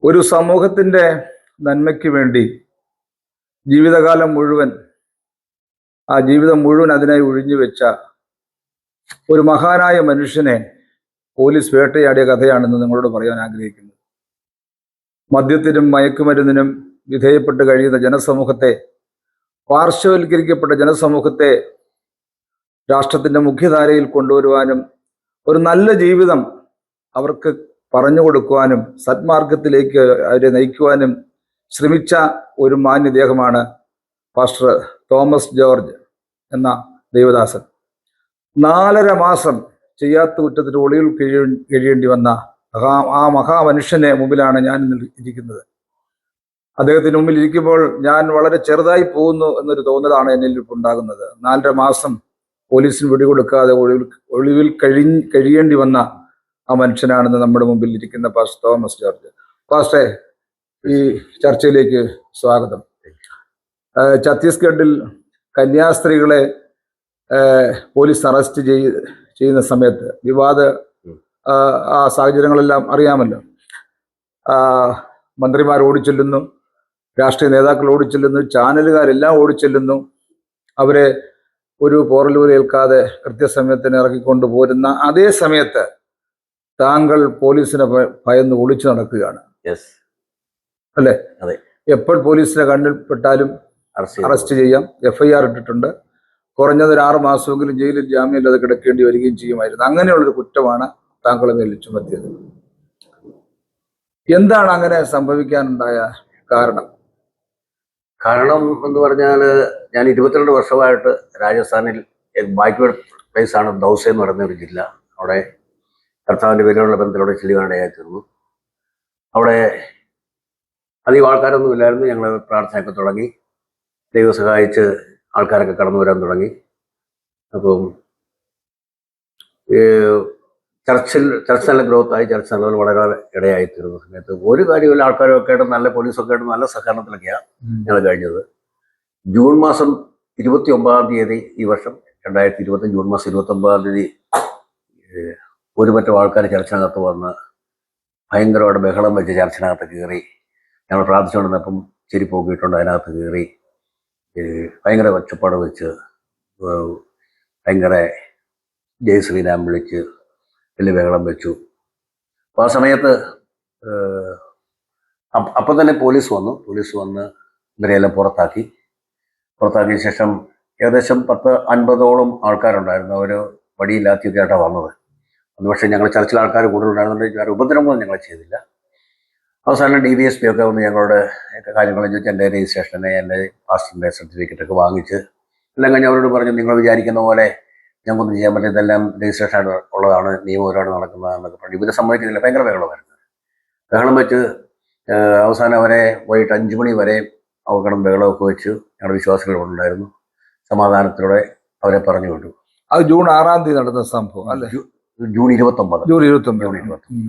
ഒരു സമൂഹത്തിൻ്റെ നന്മയ്ക്ക് വേണ്ടി ജീവിതകാലം മുഴുവൻ ജീവിതം മുഴുവൻ അതിനായി ഒഴിഞ്ഞു വെച്ച ഒരു മഹാനായ മനുഷ്യനെ പോലീസ് വേട്ടയാടിയ കഥയാണെന്ന് നിങ്ങളോട് പറയാൻ ആഗ്രഹിക്കുന്നു. മദ്യത്തിനും മയക്കുമരുന്നിനും വിധേയപ്പെട്ട് കഴിയുന്ന ജനസമൂഹത്തെ, പാർശ്വവൽക്കരിക്കപ്പെട്ട ജനസമൂഹത്തെ രാഷ്ട്രത്തിൻ്റെ മുഖ്യധാരയിൽ കൊണ്ടുവരുവാനും ഒരു നല്ല ജീവിതം അവർക്ക് പറഞ്ഞു കൊടുക്കുവാനും സന്മാർഗത്തിലേക്ക് അവരെ നയിക്കുവാനും ശ്രമിച്ച ഒരു മാന്യദേഹമാണ് പാസ്റ്റർ തോമസ് ജോർജ് എന്ന ദൈവദാസൻ. 4.5 മാസം ചെയ്യാത്ത കുറ്റത്തിന് ഒളിവിൽ കഴിയേണ്ടി വന്ന ആ മഹാമനുഷ്യനെ മുമ്പിലാണ് ഞാൻ ഇരിക്കുന്നത്. അദ്ദേഹത്തിന് മുമ്പിൽ ഇരിക്കുമ്പോൾ ഞാൻ വളരെ ചെറുതായി പോകുന്നു എന്നൊരു തോന്നലാണ് എന്നിൽ ഉണ്ടാകുന്നത്. 4.5 മാസം പോലീസിന് പിടികൊടുക്കാതെ ഒളിവിൽ കഴിയേണ്ടി വന്ന ആ മനുഷ്യനാണെന്ന് നമ്മുടെ മുമ്പിൽ ഇരിക്കുന്ന പാസ്റ്റർ തോമസ് ജോർജ്. പാസ്റ്ററെ, ഈ ചർച്ചയിലേക്ക് സ്വാഗതം. ഛത്തീസ്ഗഡിൽ കന്യാസ്ത്രീകളെ പോലീസ് അറസ്റ്റ് ചെയ്യുന്ന സമയത്ത് ആ സാഹചര്യങ്ങളെല്ലാം അറിയാമല്ലോ. മന്ത്രിമാർ ഓടിച്ചെല്ലുന്നു, രാഷ്ട്രീയ നേതാക്കൾ ഓടിച്ചെല്ലുന്നു, ചാനലുകാരെല്ലാം ഓടിച്ചെല്ലുന്നു. അവരെ ഒരു പോറലൂർ ഏൽക്കാതെ കൃത്യസമയത്തിന് ഇറക്കിക്കൊണ്ടു പോരുന്ന അതേ സമയത്ത് താങ്കൾ പോലീസിനെ ഭയന്ന് ഒളിച്ചു നടക്കുകയാണ്, അല്ലേ? എപ്പോൾ പോലീസിനെ കണ്ണിൽപ്പെട്ടാലും അറസ്റ്റ് ചെയ്യാം, FIR ഇട്ടിട്ടുണ്ട്. കുറഞ്ഞത് 6 മാസമെങ്കിലും ജയിലിൽ ജാമ്യമില്ലാതെ കിടക്കേണ്ടി വരികയും ചെയ്യുമായിരുന്നു. അങ്ങനെയുള്ളൊരു കുറ്റമാണ് താങ്കളെ മേൽ ചുമത്തിയത്. എന്താണ് അങ്ങനെ സംഭവിക്കാനുണ്ടായ കാരണം? കാരണം എന്ന് പറഞ്ഞാൽ, ഞാൻ 22 വർഷമായിട്ട് രാജസ്ഥാനിൽ ബാക്ക്വേർഡ് പ്ലേസ് ആണ് ദൗസ എന്ന് പറയുന്ന ഒരു ജില്ല. അവിടെ കർത്താവിൻ്റെ പേരിലുള്ള ബന്ധത്തിലൂടെ ചെല്ലുവാനിടയായി തീർന്നു. അവിടെ അധികം ആൾക്കാരൊന്നും ഇല്ലായിരുന്നു. ഞങ്ങൾ പ്രാർത്ഥനയൊക്കെ തുടങ്ങി, ദൈവം സഹായിച്ച് ആൾക്കാരൊക്കെ കടന്നു വരാൻ തുടങ്ങി. അപ്പം ചർച്ച് നല്ല ഗ്രോത്തായി, ചർച്ച് നല്ലപോലെ വളരെ ഇടയായി തീർന്ന സമയത്ത് ഒരു കാര്യമില്ല, ആൾക്കാരൊക്കെ ആയിട്ട് നല്ല പോലീസൊക്കെ ആയിട്ട് നല്ല സഹകരണത്തിലൊക്കെയാണ് ഞങ്ങൾ കഴിഞ്ഞത്. ജൂൺ മാസം 29-ാം തീയതി ഈ വർഷം 2020 ജൂൺ മാസം 29-ാം തീയതി ഒരു പറ്റം ആൾക്കാർ ചർച്ചിനകത്ത് വന്ന് ഭയങ്കരമായിട്ട് ബഹളം വെച്ച് ചർച്ചിനകത്ത് കയറി. ഞങ്ങൾ പ്രാർത്ഥിച്ചുകൊണ്ടിരുന്നപ്പം ചെരി പോക്കിയിട്ടുണ്ട്, അതിനകത്ത് കയറി ഭയങ്കര ഒച്ചപ്പാട് വെച്ച് ഭയങ്കര ജയ് ശ്രീരാം വിളിച്ച് വലിയ ബഹളം വെച്ചു. അപ്പോൾ ആ സമയത്ത് അപ്പം തന്നെ പോലീസ് വന്ന് ഇവരെയെല്ലാം പുറത്താക്കിയ ശേഷം ഏകദേശം 10-50ഓളം ആൾക്കാരുണ്ടായിരുന്നു. അവർ വടിയില്ലാത്തിയൊക്കെ ആയിട്ടാണ് വന്നത്. അന്ന് പക്ഷേ ഞങ്ങൾ ചർച്ചിൽ ആൾക്കാർ കൂടുതലുണ്ടായിരുന്നുണ്ടെങ്കിൽ വേറെ ഉപദ്രവമൊന്നും ഞങ്ങൾ ചെയ്തില്ല. അവസാനം DVSP ഒക്കെ വന്ന് ഞങ്ങളുടെ കാര്യങ്ങളെന്ന് ചോദിച്ചാൽ എൻ്റെ രജിസ്ട്രേഷനെ, എൻ്റെ പാസ്റ്റിൻ്റെ സർട്ടിഫിക്കറ്റൊക്കെ വാങ്ങിച്ച് എല്ലാം കഴിഞ്ഞ് അവരോട് പറഞ്ഞു, നിങ്ങൾ വിചാരിക്കുന്ന പോലെ ഞങ്ങൾക്കൊന്നും ചെയ്യാൻ പറ്റില്ല, ഇതെല്ലാം രജിസ്ട്രേഷൻ ഉള്ളതാണ്, നിയമപരമാണ് നടക്കുന്നതെന്നൊക്കെ പറഞ്ഞു. ഇവരെ സമ്മതിക്കുന്നില്ല. ഭയങ്കര ബഹളം വെച്ച് അവസാനം അവരെ വൈകിട്ട് 5 മണി വരെ അവക്കണം ബഹളമൊക്കെ വെച്ച് ഞങ്ങളുടെ വിശ്വാസികളുണ്ടായിരുന്നു. സമാധാനത്തിലൂടെ അവരെ പറഞ്ഞു വിട്ടു. അത് ജൂൺ 6-ാം തീയതി നടന്ന സംഭവം അല്ലേ? ജൂൺ 29.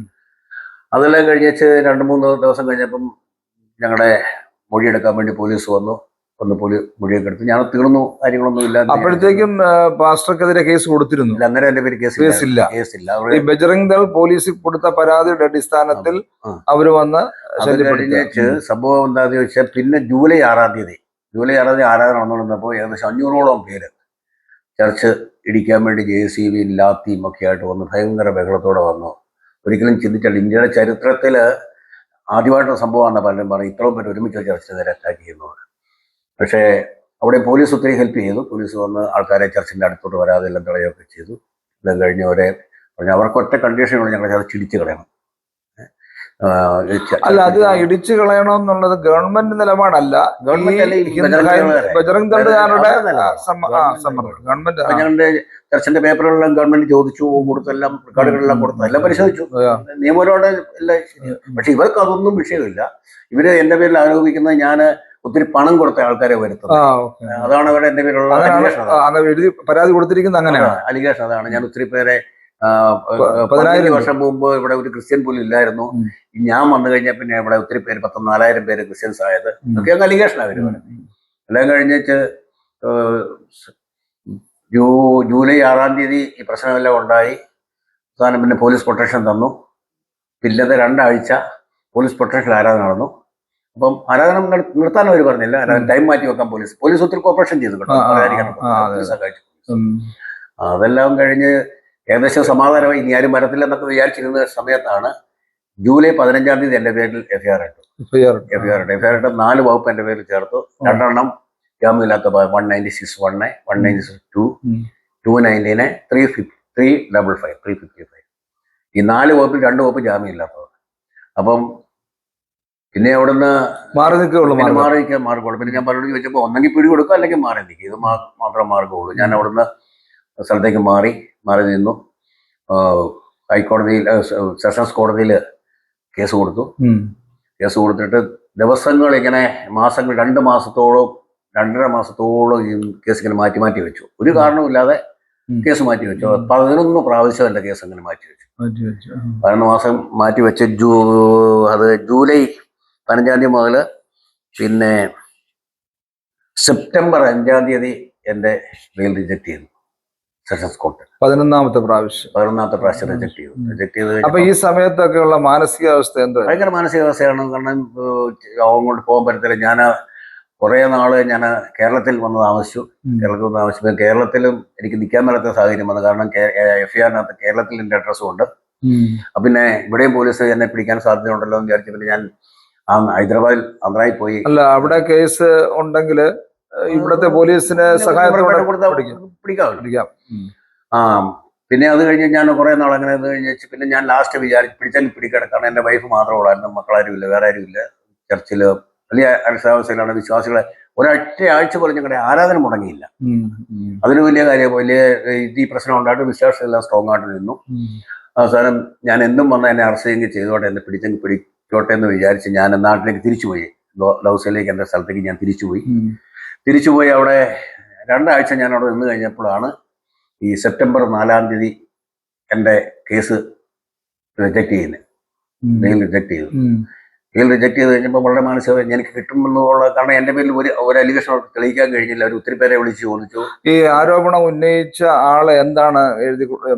അതെല്ലാം കഴിഞ്ഞേച്ച് 2-3 ദിവസം കഴിഞ്ഞപ്പം ഞങ്ങളുടെ മൊഴിയെടുക്കാൻ വേണ്ടി പോലീസ് വന്ന് മൊഴിയൊക്കെ എടുത്ത് ഞാൻ തീർന്നു, കാര്യങ്ങളൊന്നും ഇല്ല. അപ്പോഴത്തേക്കും പാസ്റ്റർക്കെതിരെ കേസ് കൊടുത്തിരുന്നു? അന്നേരം എൻ്റെ പേര് കേസില്ല. ബജ്റംഗ് ദൾ പോലീസിൽ കൊടുത്ത പരാതിയുടെ അടിസ്ഥാനത്തിൽ അവർ വന്ന് കഴിഞ്ഞേച്ച് സംഭവം എന്താണെന്ന് ചോദിച്ചാൽ, പിന്നെ ജൂലൈ 6-ാം തീയതി ആരാധന നടന്നുകൊണ്ടിരുന്നപ്പോൾ ഏകദേശം 500ഓളം പേര് ചർച്ച് ഇടിക്കാൻ വേണ്ടി JCB ലാത്തിയും ഒക്കെ ആയിട്ട് വന്ന് ഭയങ്കര ബഹളത്തോടെ വന്നു. ഒരിക്കലും ചിന്തിച്ചില്ല, ഇന്ത്യയുടെ ചരിത്രത്തിൽ ആദ്യമായിട്ടുള്ള സംഭവമാണ് പലരും പറയും ഇത്രയും പേര് ഒരുമിച്ച് ചർച്ച നേരെ അറ്റാക്ക് ചെയ്യുന്നത്. പക്ഷേ അവിടെ പോലീസ് ഒത്തിരി ഹെൽപ്പ് ചെയ്തു. പോലീസ് വന്ന് ആൾക്കാരെ ചർച്ചിൻ്റെ അടുത്തോട്ട് വരാതെ എല്ലാം തടയുകയൊക്കെ ചെയ്തു. എല്ലാം കഴിഞ്ഞവരെ പറഞ്ഞു അവർക്ക് ഒറ്റ കണ്ടീഷനുള്ള ഞങ്ങൾ ചർച്ച ഇടിച്ച് കളയണം. അല്ല, അത് ഇടിച്ചു കളയണമെന്നുള്ളത് ഗവൺമെന്റ് നിലപാടല്ല, ബജ്റംഗ് ദളുകാരുടെ ഗവൺമെന്റ്. ഞങ്ങളുടെ ചർച്ചിന്റെ പേപ്പറുകളെല്ലാം ഗവൺമെന്റ് ചോദിച്ചു, കൊടുത്തെല്ലാം റെക്കോർഡുകളെല്ലാം കൊടുത്തു, എല്ലാം പരിശോധിച്ചു, നിയമപരമായിട്ട് എല്ലാം ശരിയാണ്. പക്ഷെ ഇവർക്ക് അതൊന്നും വിഷയമില്ല. ഇവര് എന്റെ പേരിൽ ആരോപിക്കുന്നത് ഞാൻ ഒത്തിരി പണം കൊടുത്ത ആൾക്കാരെ വരുത്തുന്നത്. അതാണ് അവരുടെ എന്റെ പേരിലുള്ള പരാതി കൊടുത്തിരിക്കുന്നത്. അങ്ങനെയാണ് അലിഗേഷൻ. അതാണ് ഞാൻ ഒത്തിരി പേരെ 15 വർഷം മുമ്പ് ഇവിടെ ഒരു ക്രിസ്ത്യൻ പോലും ഇല്ലായിരുന്നു. ഞാൻ വന്നു കഴിഞ്ഞാൽ പിന്നെ ഇവിടെ ഒത്തിരി പേര് 4,000 പേര് ക്രിസ്ത്യൻസ് ആയത് ഒക്കെ അങ്ങ് അലിഗേഷനാണ് വരുന്നത്. എല്ലാം കഴിഞ്ഞിട്ട് ജൂലൈ 6-ാം തീയതി ഈ പ്രശ്നമെല്ലാം ഉണ്ടായി. അവസാനം പിന്നെ പോലീസ് പ്രൊട്ടക്ഷൻ തന്നു. പിന്നത്തെ 2 ആഴ്ച പോലീസ് പ്രൊട്ടക്ഷൻ ആരാധന നടന്നു. അപ്പം ആരാധന നിർത്താൻ അവർ പറഞ്ഞില്ല, ടൈം മാറ്റി വെക്കാൻ പോലീസ് ഒത്തിരി കോപ്പറേഷൻ ചെയ്തു കേട്ടോ. അതെല്ലാം കഴിഞ്ഞ് ഏകദേശം സമാധാനമായി, ഇനി ആരും വരത്തില്ലെന്നൊക്കെ വിചാരിച്ചിരുന്ന സമയത്താണ് ജൂലൈ 15-ാം തീയതി എൻ്റെ പേരിൽ എഫ്ഐആർ ഇട്ടു. എഫ്ഐആർ ഇട്ട് 4 വകുപ്പ് എൻ്റെ പേരിൽ ചേർത്തു. 2 എണ്ണം ജാമ്യമില്ലാത്ത 196(1), 196(2), 219, 355. ഈ 4 വകുപ്പിൽ 2 വകുപ്പ് ജാമ്യമില്ലാത്തത്. അപ്പം പിന്നെ അവിടുന്ന് മാർഗമുള്ളൂ. പിന്നെ ഞാൻ പലരോട് ചോദിച്ചപ്പോൾ ഒന്നെങ്കിൽ പിടി കൊടുക്കുക അല്ലെങ്കിൽ മാറി നിൽക്കുക, ഇത് മാത്രം മാർഗമുള്ളൂ. ഞാൻ അവിടുന്ന് സ്ഥലത്തേക്ക് മാറി നിന്നു. ഹൈക്കോടതിയിൽ, സെഷൻസ് കോടതിയിൽ കേസ് കൊടുത്തു. കേസ് കൊടുത്തിട്ട് ദിവസങ്ങൾ ഇങ്ങനെ മാസങ്ങൾ 2 മാസത്തോളം 2.5 മാസത്തോളം ഈ കേസ് ഇങ്ങനെ മാറ്റി വെച്ചു. ഒരു കാരണവുമില്ലാതെ കേസ് മാറ്റി വെച്ചു. 11 പ്രാവശ്യം എൻ്റെ കേസ് അങ്ങനെ മാറ്റി വെച്ചു. 11 മാസം മാറ്റി വെച്ച് അത് ജൂലൈ 15-ാം തീയതി മുതൽ പിന്നെ സെപ്റ്റംബർ 5-ാം തീയതി എൻ്റെ ബെയിൽ റിജക്ട് ചെയ്തു സെഷൻസ് കോർട്ട്. 11-ാമത്തെ പ്രാവശ്യം റിജക്ട് ചെയ്തു. അപ്പൊ ഈ സമയത്തൊക്കെ ഉള്ള മാനസികാവസ്ഥ എന്താ? ഭയങ്കര മാനസികാവസ്ഥയാണ്. കാരണം അങ്ങോട്ട് പോകാൻ പറ്റത്തില്ല. ഞാൻ കുറേ നാള് ഞാൻ കേരളത്തിൽ വന്ന് താമസിച്ചു. കേരളത്തിലും എനിക്ക് നിൽക്കാൻ മേലാത്ത സാഹചര്യം വന്നു. കാരണം എഫ്ഐആറിനകത്ത് കേരളത്തിൽ എൻ്റെ അഡ്രസ്സും ഉണ്ട്. പിന്നെ ഇവിടെയും പോലീസ് എന്നെ പിടിക്കാൻ സാധ്യതയുണ്ടല്ലോ എന്ന് വിചാരിച്ചു. പിന്നെ ഞാൻ ഹൈദരാബാദിൽ ആന്ധ്രയിൽ പോയി. അല്ല, അവിടെ കേസ് ഉണ്ടെങ്കിൽ ഇവിടത്തെ പോലീസിന് സഹായത്തോടെ പിടിക്കാം. പിന്നെ അത് കഴിഞ്ഞ് ഞാൻ കുറെ നാൾ അങ്ങനെ പിന്നെ ഞാൻ ലാസ്റ്റ് പിടിച്ചാൽ പിടിക്കണം. കാരണം എൻ്റെ വൈഫ് മാത്രമേ ഉള്ളായിരുന്നു, മക്കളാരുമില്ല, വേറെ ആരുമില്ല. ചർച്ചിൽ വലിയ അരക്ഷാവസ്ഥയിലാണ്. വിശ്വാസികളെ ഒരൊറ്റ ആഴ്ച പോലും ഞങ്ങളുടെ ആരാധന മുടങ്ങിയില്ല. അതൊരു വലിയ കാര്യം. വലിയ ഈ പ്രശ്നം ഉണ്ടായിട്ട് വിശ്വാസികളെല്ലാം സ്ട്രോങ് ആയിട്ട് നിന്നു. അവസാനം ഞാൻ എന്തും വന്നാൽ എന്നെ അറസ്റ്റ് ചെയ്യുകയും ചെയ്തോട്ടെ, എന്നെ പിടിച്ചോട്ടെ എന്ന് വിചാരിച്ച് ഞാൻ നാട്ടിലേക്ക് തിരിച്ചുപോയി. ലൗസയിലേക്ക് എൻ്റെ സ്ഥലത്തേക്ക് ഞാൻ തിരിച്ചുപോയി. അവിടെ 2 ആഴ്ച ഞാൻ അവിടെ നിന്ന് കഴിഞ്ഞപ്പോഴാണ് ഈ സെപ്റ്റംബർ 4-ാം തീയതി എൻ്റെ കേസ് റിജക്ട് ചെയ്യുന്നത്. ബെയിൽ റിജക്ട് ചെയ്ത് കഴിഞ്ഞപ്പോൾ വളരെ മാനസികമായി എനിക്ക് കിട്ടുമെന്നുള്ള, കാരണം എൻ്റെ പേരിൽ ഒരു അലിഗേഷൻ തെളിയിക്കാൻ കഴിഞ്ഞില്ല. അവർ ഒത്തിരി പേരെ വിളിച്ച് ചോദിച്ചു. ഈ ആരോപണം ഉന്നയിച്ച ആള് എന്താണ്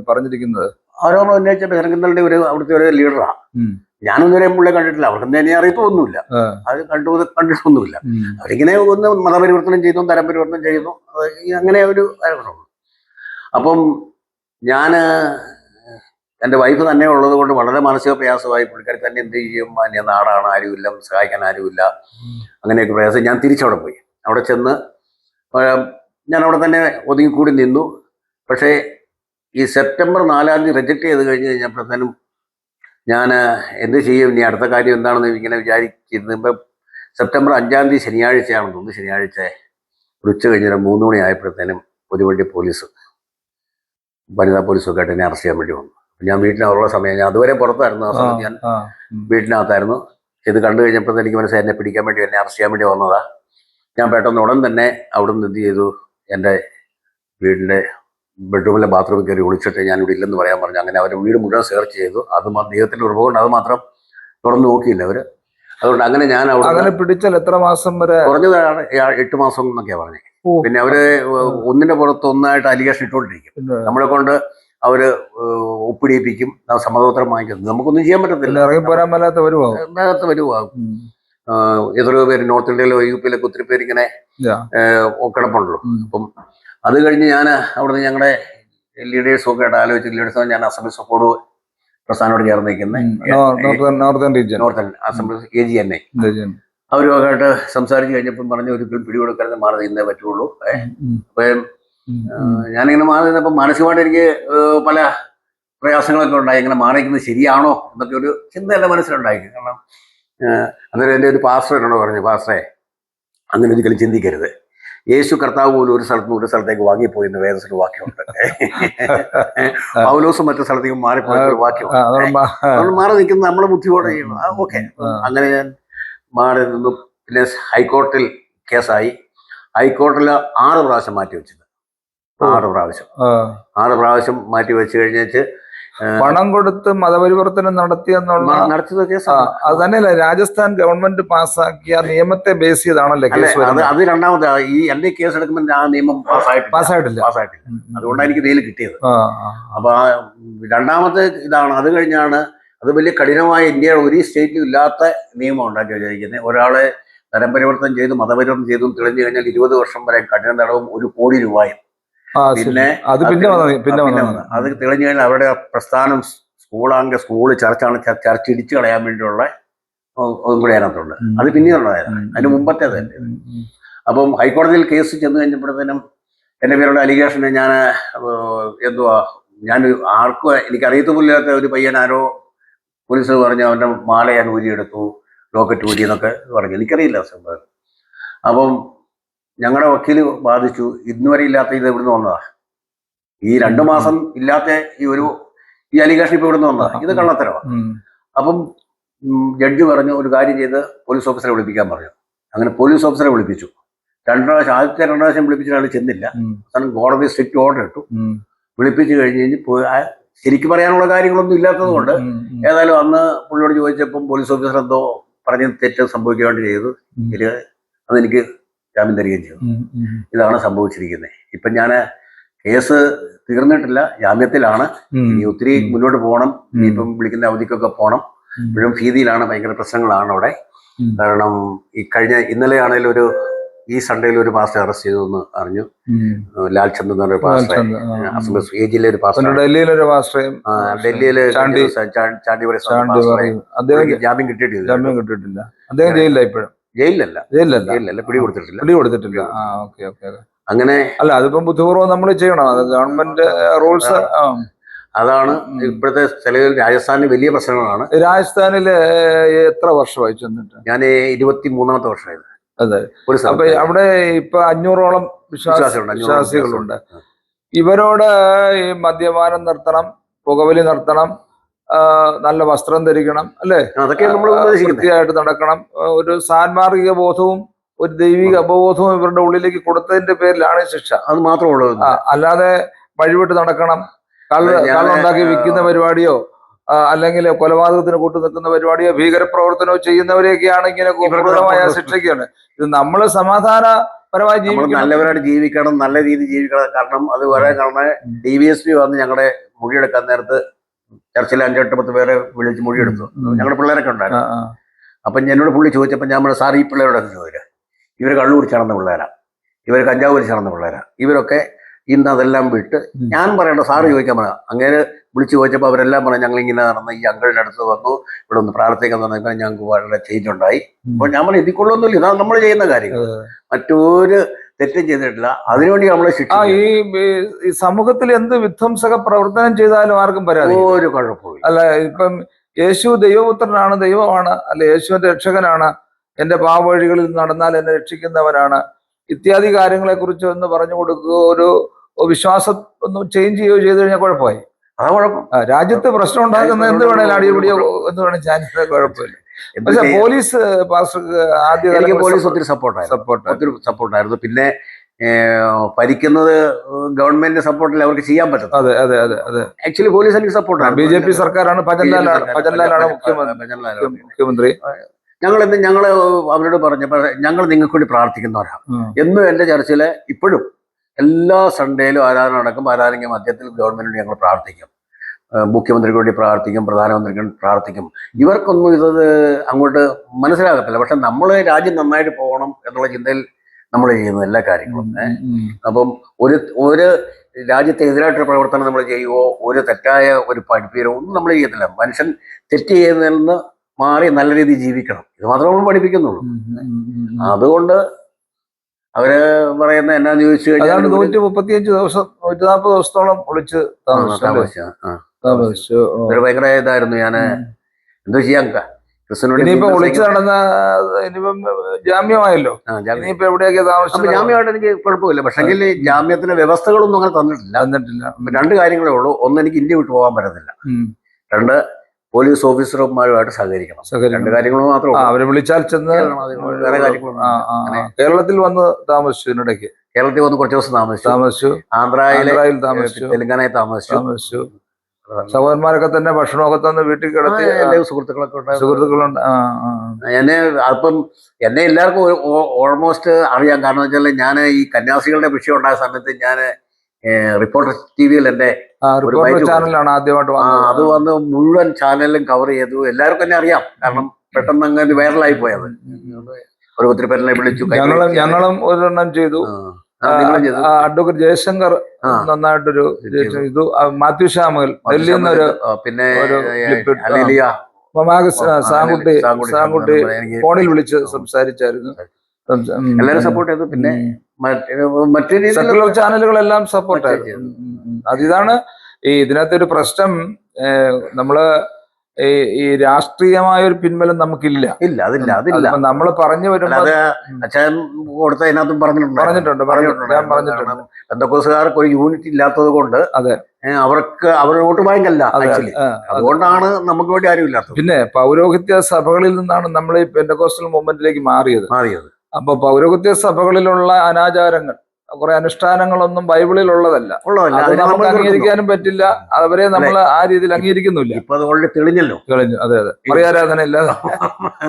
പറഞ്ഞിരിക്കുന്നത്? ആരോപണം ഉന്നയിച്ച ബഹിരംഗങ്ങളുടെ അവിടുത്തെ ഒരു ലീഡറാണ്. ഞാനൊന്നും വരെ പുള്ളിയെ കണ്ടിട്ടില്ല. അവർക്കൊന്നും എന്നെ അറിയത്തൊന്നുമില്ല, അത് കണ്ടിട്ടൊന്നുമില്ല. അവരിങ്ങനെ ഒന്ന് മതപരിവർത്തനം ചെയ്യുന്നു, തരം പരിവർത്തനം ചെയ്യുന്നു, അങ്ങനെ ഒരു ആരോപണമുള്ളൂ. അപ്പം ഞാൻ എൻ്റെ വൈഫ് തന്നെ ഉള്ളത് കൊണ്ട് വളരെ മാനസിക പ്രയാസമായി. പുള്ളിക്കാരി തന്നെ എന്ത് ചെയ്യും, അന്യ നാടാണ്, ആരുമില്ല, സഹായിക്കാൻ ആരുമില്ല, അങ്ങനെയൊക്കെ പ്രയാസം. ഞാൻ തിരിച്ചവിടെ പോയി. അവിടെ ചെന്ന് ഞാൻ അവിടെ തന്നെ ഒതുങ്ങിക്കൂടി നിന്നു. പക്ഷേ ഈ സെപ്റ്റംബർ 4-ാം തീയതി റിജക്ട് ചെയ്ത് കഴിഞ്ഞപ്പോഴത്തേനും ഞാൻ എന്ത് ചെയ്യും, ഇനി അടുത്ത കാര്യം എന്താണെന്ന് ഇങ്ങനെ വിചാരിച്ചിരുന്നപ്പോൾ സെപ്റ്റംബർ 5-ാം തീയതി ശനിയാഴ്ചയാണെന്ന് തോന്നുന്നു. ശനിയാഴ്ച ഉച്ച കഴിഞ്ഞ 3 മണി ആയപ്പോഴത്തേനും ഒരു വണ്ടി വനിതാ പോലീസൊക്കെ ആയിട്ട് എന്നെ അറസ്റ്റ് ചെയ്യാൻ വേണ്ടി വന്നു. ഞാൻ വീട്ടിലുള്ള സമയം, ഞാൻ അതുവരെ പുറത്തായിരുന്നു. ആ സമയത്ത് ഞാൻ വീട്ടിനകത്തായിരുന്നു. ഇത് കണ്ടു കഴിഞ്ഞപ്പോഴത്തെ എനിക്ക് മനസ്സിലായി എന്നെ പിടിക്കാൻ വേണ്ടി, എന്നെ അറസ്റ്റ് ചെയ്യാൻ വേണ്ടി വന്നതാ. ഞാൻ പെട്ടെന്ന് ഉടൻ തന്നെ അവിടെ നിന്ന് എന്ത് ചെയ്തു, എൻ്റെ വീടിൻ്റെ ബെഡ്റൂമിലെ ബാത്റൂമിൽ കയറി ഒളിച്ചിട്ട് ഞാൻ ഇവിടെ ഇല്ലെന്ന് പറയാൻ പറഞ്ഞു. അങ്ങനെ അവർ വീട് മുഴുവൻ സെർച്ച് ചെയ്തു. അത് ദൈവത്തിൻ്റെ ഉറവുകൊണ്ട് അത് മാത്രം തുറന്നു നോക്കിയില്ല അവർ. അതുകൊണ്ട് അങ്ങനെ ഞാൻ അവിടെ പിടിച്ചാൽ എത്ര മാസം വരെ? കുറഞ്ഞതാണ് 8 മാസം എന്നൊക്കെയാണ് പറഞ്ഞത്. പിന്നെ അവര് ഒന്നിന്റെ പുറത്ത് ഒന്നായിട്ട് അലിഗേഷൻ ഇട്ടുകൊണ്ടിരിക്കും. നമ്മളെ കൊണ്ട് അവര് ഒപ്പിടിയിപ്പിക്കും, സമ്മതപത്രം വാങ്ങിക്കും. നമുക്കൊന്നും ചെയ്യാൻ പറ്റത്തില്ല. വരുവാകും. എത്രയോ പേര് നോർത്ത് ഇന്ത്യയിലോ UP യിലൊക്കെ ഒത്തിരി പേര് ഇങ്ങനെ കിടപ്പുണ്ടല്ലോ. അപ്പം അത് കഴിഞ്ഞ് ഞാൻ അവിടുന്ന് ഞങ്ങളുടെ ലീഡേഴ്സും ഒക്കെ ആയിട്ട് ആലോചിച്ച്, ലീഡേഴ്സ് ഞാൻ അസംബ്ലി സപ്പോർട്ട് പ്രസ്ഥാനോട് ചേർന്ന് നിൽക്കുന്നത് നോർത്തേൺ അസംബ്ലി AGNA അവരുമായിട്ട് സംസാരിച്ച് കഴിഞ്ഞപ്പം പറഞ്ഞു ഒരിക്കലും പിടികൊടുക്കാതെ മാറി നിന്നേ പറ്റുള്ളൂ. അപ്പം ഞാനിങ്ങനെ മാറി നിന്നപ്പം മാനസികമായിട്ട് എനിക്ക് പല പ്രയാസങ്ങളൊക്കെ ഉണ്ടായി. ഇങ്ങനെ മാറി നിൽക്കുന്നത് ശരിയാണോ എന്നൊക്കെ ഒരു ചിന്ത എൻ്റെ മനസ്സിലുണ്ടായി. കാരണം അന്നേരം എൻ്റെ ഒരു പാസ്റ്റർ എന്നോട് പറഞ്ഞു, പാസ്റ്ററെ അങ്ങനെ ഒരിക്കലും ചിന്തിക്കരുത്. യേശു കർത്താവ് പോലും ഒരു സ്ഥലത്തേക്ക് വാങ്ങിപ്പോയി എന്ന് വേദത്തിൽ വാക്യമുണ്ട്. പൗലോസ് മറ്റു സ്ഥലത്തേക്ക് മാറിപ്പോയ ഒരു വാക്യമുണ്ട്. നമ്മൾ മാറി നിൽക്കുന്നത് നമ്മളെ ബുദ്ധിയോടെ ചെയ്യണം. ഓക്കെ, അങ്ങനെ ഞാൻ മാറി നിന്നു. പിന്നെ ഹൈക്കോർട്ടിൽ കേസായി. ഹൈക്കോർട്ടിൽ 6 പ്രാവശ്യം മാറ്റി വെച്ചത്. 6 പ്രാവശ്യം മാറ്റി വെച്ച് കഴിഞ്ഞേച്ച് പണം കൊടുത്ത് മതപരിവർത്തനം നടത്തിയത് കേസാണ്. അത് തന്നെയല്ല, രാജസ്ഥാൻ ഗവൺമെന്റ് പാസ്സാക്കിയ നിയമത്തെ ബേസ് ചെയ്താണല്ലോ കേസ്. അത് രണ്ടാമത് ഈ എന്റെ കേസ് എടുക്കുമ്പോൾ ആ നിയമം പാസ്സായിട്ടില്ല. അതുകൊണ്ടാണ് എനിക്ക് ബെയിൽ കിട്ടിയത്. അപ്പൊ രണ്ടാമത്തെ ഇതാണ്. അത് കഴിഞ്ഞാണ് അത് വലിയ കഠിനമായ ഇന്ത്യയുടെ ഒരു സ്റ്റേറ്റിലും ഇല്ലാത്ത നിയമം ഉണ്ടാക്കി വെച്ചിരിക്കുന്നത്. ഒരാളെ തരം പരിവർത്തനം ചെയ്തു മതപരിവർത്തനം ചെയ്തു തെളിഞ്ഞു കഴിഞ്ഞാൽ 20 വർഷം വരെ കഠിന തടവും 1 കോടി രൂപയും. പിന്നെ അത് പിന്നെ വന്നത് അത് തെളിഞ്ഞു കഴിഞ്ഞാൽ അവരുടെ പ്രസ്ഥാനം സ്കൂളാണെങ്കിൽ സ്കൂള്, ചർച്ചാണ് ചർച്ച് ഇടിച്ചു കളയാൻ വേണ്ടിയുള്ള ഒന്നും കൂടി അതിനകത്തുണ്ട്. അത് പിന്നീടുള്ളതായിരുന്നു, അതിന് മുമ്പത്തേതല്ലേ. അപ്പം ഹൈക്കോടതിയിൽ കേസ് ചെന്ന് കഴിഞ്ഞപ്പോഴത്തേനും എൻ്റെ പേരുടെ അലിഗേഷന് ഞാൻ എന്തുവാ ഞാൻ ആർക്കും എനിക്കറിയത്തുമില്ലാത്ത ഒരു പയ്യൻ ആരോ പോലീസ് പറഞ്ഞു അവൻ്റെ മാല ഞാൻ ഊരിയെടുത്തു, ലോക്കറ്റ് ഊരി എന്നൊക്കെ പറഞ്ഞു. എനിക്കറിയില്ല സംഭവം. അപ്പം ഞങ്ങളുടെ വക്കീൽ ബാധിച്ചു, ഇന്നുവരെ ഇല്ലാത്ത ഇത് ഇവിടുന്ന് വന്നതാ. ഈ 2 മാസം ഇല്ലാത്ത ഈ അലിഗേഷൻ ഇപ്പൊ ഇവിടുന്ന് വന്നതാ, ഇത് കള്ളത്തരമാണ്. അപ്പം ജഡ്ജി പറഞ്ഞു ഒരു കാര്യം ചെയ്ത് പോലീസ് ഓഫീസറെ വിളിപ്പിക്കാൻ പറഞ്ഞു. അങ്ങനെ പോലീസ് ഓഫീസറെ വിളിപ്പിച്ചു. 2 പ്രാവശ്യം, ആദ്യത്തെ 2 പ്രാവശ്യം വിളിപ്പിച്ച ആൾ ചെന്നില്ല. അവസാനം കോടതി സ്ട്രിക്റ്റ് ഓർഡർ ഇട്ടു. വിളിപ്പിച്ച് കഴിഞ്ഞ് ശരിക്കും പറയാനുള്ള കാര്യങ്ങളൊന്നും ഇല്ലാത്തത് കൊണ്ട് ഏതായാലും അന്ന് പുള്ളിയോട് ചോദിച്ചപ്പം പോലീസ് ഓഫീസർ എന്തോ പറഞ്ഞ് തെറ്റ് സംഭവിക്കാൻ വേണ്ടി ചെയ്തു. അതെനിക്ക് ജാമ്യം തരികയും ചെയ്തു. ഇതാണ് സംഭവിച്ചിരിക്കുന്നത്. ഇപ്പം ഞാൻ കേസ് തീർന്നിട്ടില്ല, ജാമ്യത്തിലാണ്. ഇനി ഒത്തിരി മുന്നോട്ട് പോകണം. ഇനിയിപ്പം വിളിക്കുന്ന അവധിക്കൊക്കെ പോകണം. ഇപ്പോഴും ഭീതിയിലാണ്, ഭയങ്കര പ്രശ്നങ്ങളാണ് അവിടെ. കാരണം ഇന്നലെ ആണെങ്കിലും ഈ സൺഡേയിൽ ഒരു പാസ്റ്റർ അറസ്റ്റ് ചെയ്തു എന്ന് അറിഞ്ഞു. ലാൽചന്ദ് എന്ന് പറഞ്ഞൊരു പാസ്റ്റർ, ഈ ജില്ലയിലെ ഒരു പാസ്റ്റർ, ഡൽഹിയിലൊരു പാസ്റ്ററേയും ഡൽഹിയില് ചാണ്ടിവരെ ജാമ്യം കിട്ടിയിട്ടില്ല. അദ്ദേഹം ജയിലില്ല, ഇപ്പോഴും ജയിലിലല്ല, പിടികൊടുത്തിട്ടില്ല. അങ്ങനെ അല്ല, അതിപ്പം ബുദ്ധിപൂർവ്വം നമ്മൾ ചെയ്യണം, അത് ഗവൺമെന്റ് റൂൾസ്. അതാണ് ഇപ്പോഴത്തെ ചില രാജസ്ഥാനിൽ വലിയ പ്രശ്നങ്ങളാണ്. രാജസ്ഥാനില് എത്ര വർഷമായി ചെന്നിട്ട്? ഞാൻ 23ാമത്തെ വർഷമായത്. അതെ. അപ്പൊ അവിടെ ഇപ്പൊ 500ഓളം വിശ്വാസികളുണ്ട്. ഇവരോട് ഈ മദ്യപാനം നിർത്തണം, പുകവലി നിർത്തണം, നല്ല വസ്ത്രം ധരിക്കണം, അല്ലേ, വൃത്തിയായിട്ട് നടക്കണം, ഒരു സാൻമാർഗിക ബോധവും ഒരു ദൈവിക അവബോധവും ഇവരുടെ ഉള്ളിലേക്ക് കൊടുത്തതിന്റെ പേരിലാണ് ശിക്ഷ. അത് മാത്രമേ ഉള്ളൂ. അല്ലാതെ വഴിവിട്ട് നടക്കണം, കള്ളുണ്ടാക്കി വിൽക്കുന്ന പരിപാടിയോ അല്ലെങ്കിൽ കൊലപാതകത്തിന് കൂട്ടു നിൽക്കുന്ന പരിപാടിയോ ഭീകരപ്രവർത്തനമോ ചെയ്യുന്നവരെയൊക്കെയാണ് ഇങ്ങനെ ക്രൂരമായ ശിക്ഷയ്ക്കാണ്. ഇത് നമ്മൾ സമാധാനപരമായി ജീവിക്കണം, നല്ലവരായിട്ട് ജീവിക്കണം, നല്ല രീതിയിൽ ജീവിക്കണം. കാരണം അത് വരെ DVSP വന്ന് ഞങ്ങളുടെ മൊഴിയെടുക്കാൻ നേരത്ത് ചർച്ചിൽ 5-8 പേരെ വിളിച്ച് മൊഴിയെടുത്തു. ഞങ്ങളുടെ പിള്ളേരൊക്കെ ഉണ്ടായിരുന്നു. അപ്പം എന്നോട് പുള്ളി ചോദിച്ചപ്പോൾ ഞാൻ പറഞ്ഞു, സാർ ഈ പിള്ളേരോടൊക്കെ ചോദിക്കുക, ഇവർ കള്ളു കുടിച്ച് നടന്ന പിള്ളേരാ, ഇവർ കഞ്ചാവ് കുടിച്ച് നടന്ന പിള്ളേരാ, ഇവരൊക്കെ ഇന്ന് അതെല്ലാം വിട്ട് ഞാൻ പറയണ്ട, സാറ് ചോദിക്കാൻ പറയാം. അങ്ങനെ വിളിച്ചു ചോദിച്ചപ്പോൾ അവരെല്ലാം പറഞ്ഞു ഞങ്ങളിങ്ങനെ നടന്ന് ഈ അങ്കിളിൻ്റെ അടുത്ത് വന്നു, ഇവിടെ ഒന്ന് പ്രാർത്ഥിക്കാൻ പറഞ്ഞപ്പോൾ ഞങ്ങൾക്ക് വളരെ ചേഞ്ച് ഉണ്ടായി. അപ്പോൾ ഞാൻ പറഞ്ഞു ഇതിക്കൊള്ളൊന്നുമില്ല, ഇതാണ് നമ്മൾ ചെയ്യുന്ന കാര്യങ്ങൾ, മറ്റൊരു തെറ്റും ചെയ്തിട്ടില്ല, അതിനുവേണ്ടി നമ്മളെ ശിക്ഷ. ഈ സമൂഹത്തിൽ എന്ത് വിധ്വംസക പ്രവർത്തനം ചെയ്താലും ആർക്കും പരാതി, ഒരു കുഴപ്പമില്ല. അല്ല, ഇപ്പം യേശു ദൈവപുത്രനാണ്, ദൈവമാണ്, അല്ല യേശുവിന്റെ രക്ഷകനാണ്, എന്റെ പാവവഴികളിൽ നടന്നാൽ എന്നെ രക്ഷിക്കുന്നവനാണ്, ഇത്യാദി കാര്യങ്ങളെ കുറിച്ച് ഒന്ന് പറഞ്ഞു കൊടുക്കുക, ഒരു വിശ്വാസം ഒന്ന് ചേഞ്ച് ചെയ്യുകയോ ചെയ്തു കഴിഞ്ഞാൽ കുഴപ്പമായി. രാജ്യത്ത് പ്രശ്നം ഉണ്ടാക്കുന്ന എന്ത് വേണേലും അടിപിടിയോ എന്ന് വേണേൽ ചാൻസ് കുഴപ്പമില്ല. പക്ഷെ പോലീസ് പോലീസ് ഒത്തിരി സപ്പോർട്ടായിരുന്നു. പിന്നെ ഭരിക്കുന്നത് ഗവൺമെന്റ് സപ്പോർട്ടിൽ അവർക്ക് ചെയ്യാൻ പറ്റും. അതെ അതെ അതെ അതെ ആക്ച്വലി പോലീസ് എനിക്ക് സപ്പോർട്ടാണ്. BJP സർക്കാരാണ്, ഭജൻലാലാണ് മുഖ്യമന്ത്രി. ഞങ്ങൾ അവരോട് പറഞ്ഞപ്പോൾ ഞങ്ങൾ നിങ്ങൾക്ക് വേണ്ടി പ്രാർത്ഥിക്കുന്നവരാണ്. എന്നും എൻ്റെ ചർച്ചില് ഇപ്പോഴും എല്ലാ സൺഡേയിലും ആരാധന നടക്കും. ആരാധനയ്ക്ക് മധ്യത്തിൽ ഗവൺമെന്റിന് ഞങ്ങൾ പ്രാർത്ഥിക്കും, മുഖ്യമന്ത്രിക്ക് വേണ്ടി പ്രാർത്ഥിക്കും, പ്രധാനമന്ത്രിക്ക് വേണ്ടി പ്രാർത്ഥിക്കും. ഇവർക്കൊന്നും ഇത് അങ്ങോട്ട് മനസ്സിലാകത്തില്ല. പക്ഷെ നമ്മൾ രാജ്യം നന്നായിട്ട് പോകണം എന്നുള്ള ചിന്തയിൽ നമ്മൾ ചെയ്യുന്ന എല്ലാ കാര്യങ്ങളും. അപ്പം ഒരു രാജ്യത്തെതിരായിട്ടൊരു പ്രവർത്തനം നമ്മൾ ചെയ്യുവോ, ഒരു തെറ്റായ ഒരു പഠിപ്പീരോ ഒന്നും നമ്മൾ ചെയ്യത്തില്ല. മനുഷ്യൻ തെറ്റ് ചെയ്യുന്നതിൽ നിന്ന് മാറി നല്ല രീതിയിൽ ജീവിക്കണം, ഇത് മാത്രമേ നമ്മൾ പഠിപ്പിക്കുന്നുള്ളൂ. അതുകൊണ്ട് അവര് പറയുന്ന എന്നാന്ന് ചോദിച്ചു കഴിഞ്ഞാൽ 135 ദിവസം 140 ദിവസത്തോളം ഒളിച്ച് താമസിച്ചു. ഒരു ഭയങ്കര ഇതായിരുന്നു. ഞാൻ എന്തോ ചെയ്യാൻ ഇനിയിപ്പോ ഒളിച്ചു നടന്ന ഇനിയിപ്പം ജാമ്യമായല്ലോ, ഇനിയിപ്പോ എവിടെയൊക്കെ താമസിച്ചു. ജാമ്യമായിട്ട് എനിക്ക് കുഴപ്പമില്ല. പക്ഷെങ്കിൽ ജാമ്യത്തിന് വ്യവസ്ഥകളൊന്നും അങ്ങനെ തന്നിട്ടില്ല. 2 കാര്യങ്ങളേ ഉള്ളൂ. ഒന്ന്, എനിക്ക് ഇന്ത്യ വിട്ടു പോകാൻ പറ്റത്തില്ല. 2, പോലീസ് ഓഫീസർമാരുമായിട്ട് സഹകരിക്കണം. 2 കാര്യങ്ങൾ മാത്രമേ ഉള്ളൂ. അവരെ വിളിച്ചാൽ ചെന്ന് വേറെ കാര്യങ്ങളൊന്നും. കേരളത്തിൽ വന്ന് താമസിച്ചു, ഇതിനിടയ്ക്ക് കേരളത്തിൽ വന്ന് കുറച്ച് ദിവസം താമസിച്ചു. ആന്ധ്രയിൽ താമസിച്ചു, തെലങ്കാനയിൽ താമസിച്ചു. സഹോദരന്മാരൊക്കെ തന്നെ ഭക്ഷണമൊക്കെ തന്നെ വീട്ടിൽ കിടത്തി. സുഹൃത്തുക്കളുണ്ട്. എന്നെ എല്ലാവർക്കും ഓൾമോസ്റ്റ് അറിയാം. കാരണം വെച്ചാൽ ഞാൻ ഈ കന്യാസ്ത്രീകളുടെ വിഷയം ഉണ്ടായ സമയത്ത് ഞാൻ റിപ്പോർട്ടർ ടി വിയിൽ എൻ്റെ റിപ്പോർട്ടർ ബൈക്ക് ചാനലാണ് ആദ്യമായിട്ട് അത് വന്ന് മുഴുവൻ ചാനലിലും കവർ ചെയ്തു. എല്ലാവർക്കും തന്നെ അറിയാം, കാരണം പെട്ടെന്ന് അങ്ങനെ വൈറലായി പോയത്. ഒത്തിരി പേരെ വിളിച്ചു. ഞങ്ങളും ഒരെണ്ണം ചെയ്തു. നിങ്ങളും ചെയ്തു. അഡ്വക്കേറ്റ് ജയശങ്കർ നന്നായിട്ടൊരു ഇത്, മാത്യു ശ്യാമൽ ഡൽഹിയിൽ നിന്നൊരു പിന്നെ സാങ്കുട്ടി ഫോണിൽ വിളിച്ച് സംസാരിച്ചായിരുന്നു. എല്ലാവരും സപ്പോർട്ട് ചെയ്തു. പിന്നെ മറ്റു സെക്കുലർ ചാനലുകളെല്ലാം സപ്പോർട്ടായിരുന്നു. അതിതാണ് ഇതിനകത്ത് ഒരു പ്രശ്നം. നമ്മള് ഈ രാഷ്ട്രീയമായ ഒരു പിൻബലം നമുക്കില്ല. അതില്ല. നമ്മൾ പറഞ്ഞു വരുമ്പോൾ അച്ഛൻ കൊടുത്ത അതിനകത്തും പറഞ്ഞിട്ടുണ്ട്. പെന്തക്കോസുകാർക്ക് ഒരു യൂണിറ്റ് ഇല്ലാത്തത് കൊണ്ട് അതെ അവരുടെ വോട്ട് ബാങ്കല്ല ആക്ച്വലി. അതുകൊണ്ടാണ് നമുക്ക് വേണ്ടി ആരും ഇല്ലാത്തത്. പിന്നെ പൗരോഹിത്യ സഭകളിൽ നിന്നാണ് നമ്മൾ ഈ പെന്തക്കോസ്റ്റൽ മൂവ്മെന്റിലേക്ക് മാറിയത്. അപ്പൊ പൗരോഹിത്യ സഭകളിലുള്ള അനാചാരങ്ങൾ, കുറെ അനുഷ്ഠാനങ്ങളൊന്നും ബൈബിളിൽ ഉള്ളതല്ല. അത് നമുക്ക് അംഗീകരിക്കാനും പറ്റില്ല. അവരെ നമ്മൾ ആ രീതിയിൽ അംഗീകരിക്കുന്നില്ല. ഇപ്പൊ അത് ഓൾറെഡി തെളിഞ്ഞു. അതെ മറിയാരാധന ഇല്ലാതെ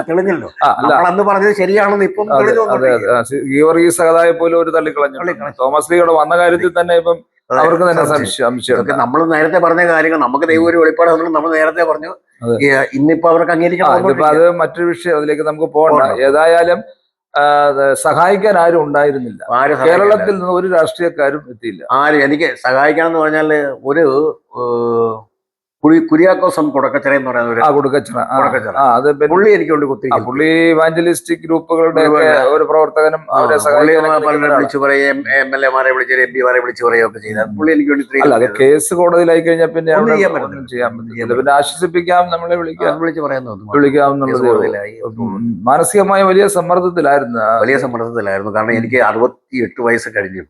തെളിഞ്ഞല്ലോ. അന്ന് പറഞ്ഞത് ശരിയാണെന്ന് ഇപ്പം. അതെ ഗീവർഗീസ് സഹതായെ പോലും ഒരു തള്ളിക്കളഞ്ഞു. തോമസ് ലീഗയുടെ വന്ന കാര്യത്തിൽ തന്നെ ഇപ്പം അവർക്ക് തന്നെ സംശയം. നമ്മൾ നേരത്തെ പറഞ്ഞ കാര്യങ്ങൾ, നമുക്ക് ദൈവം ഒരു വെളിപ്പാട് നമ്മൾ നേരത്തെ പറഞ്ഞു. ഇന്നിപ്പോ അവർക്ക് അംഗീകരിക്കണം. അത് മറ്റൊരു വിഷയം, അതിലേക്ക് നമുക്ക് പോകണ്ട. ഏതായാലും സഹായിക്കാൻ ആരും ഉണ്ടായിരുന്നില്ല. കേരളത്തിൽ നിന്ന് ഒരു രാഷ്ട്രീയക്കാരും എത്തിയില്ല. എനിക്ക് സഹായിക്കണം എന്ന് പറഞ്ഞാൽ ഒരു കുര്യാക്കോസം കുടക്കച്ചിറ എന്ന് പറയുന്ന പുള്ളി എനിക്ക് കൊണ്ട് കുത്തി. പുള്ളി ഇവാഞ്ചലിസ്റ്റിക് ഗ്രൂപ്പുകളുടെ ഒരു പ്രവർത്തകനും അവരെ വിളിച്ചു പറയും, MLA-മാരെ വിളിച്ച് MP-മാരെ വിളിച്ചു പറയുകയൊക്കെ ചെയ്താൽ പുള്ളി എനിക്ക് വേണ്ടി. അല്ല, അത് കേസ് കോടതിയിലായി കഴിഞ്ഞാൽ പിന്നെ ഒന്നും ചെയ്യാൻ പറ്റില്ല. പിന്നെ ആശ്വസിപ്പിക്കാം, നമ്മളെ വിളിച്ചു പറയാമെന്നുള്ളത്. മാനസികമായ വലിയ സമ്മർദ്ദത്തിലായിരുന്നു. കാരണം എനിക്ക് 68 വയസ്സ് കഴിഞ്ഞു.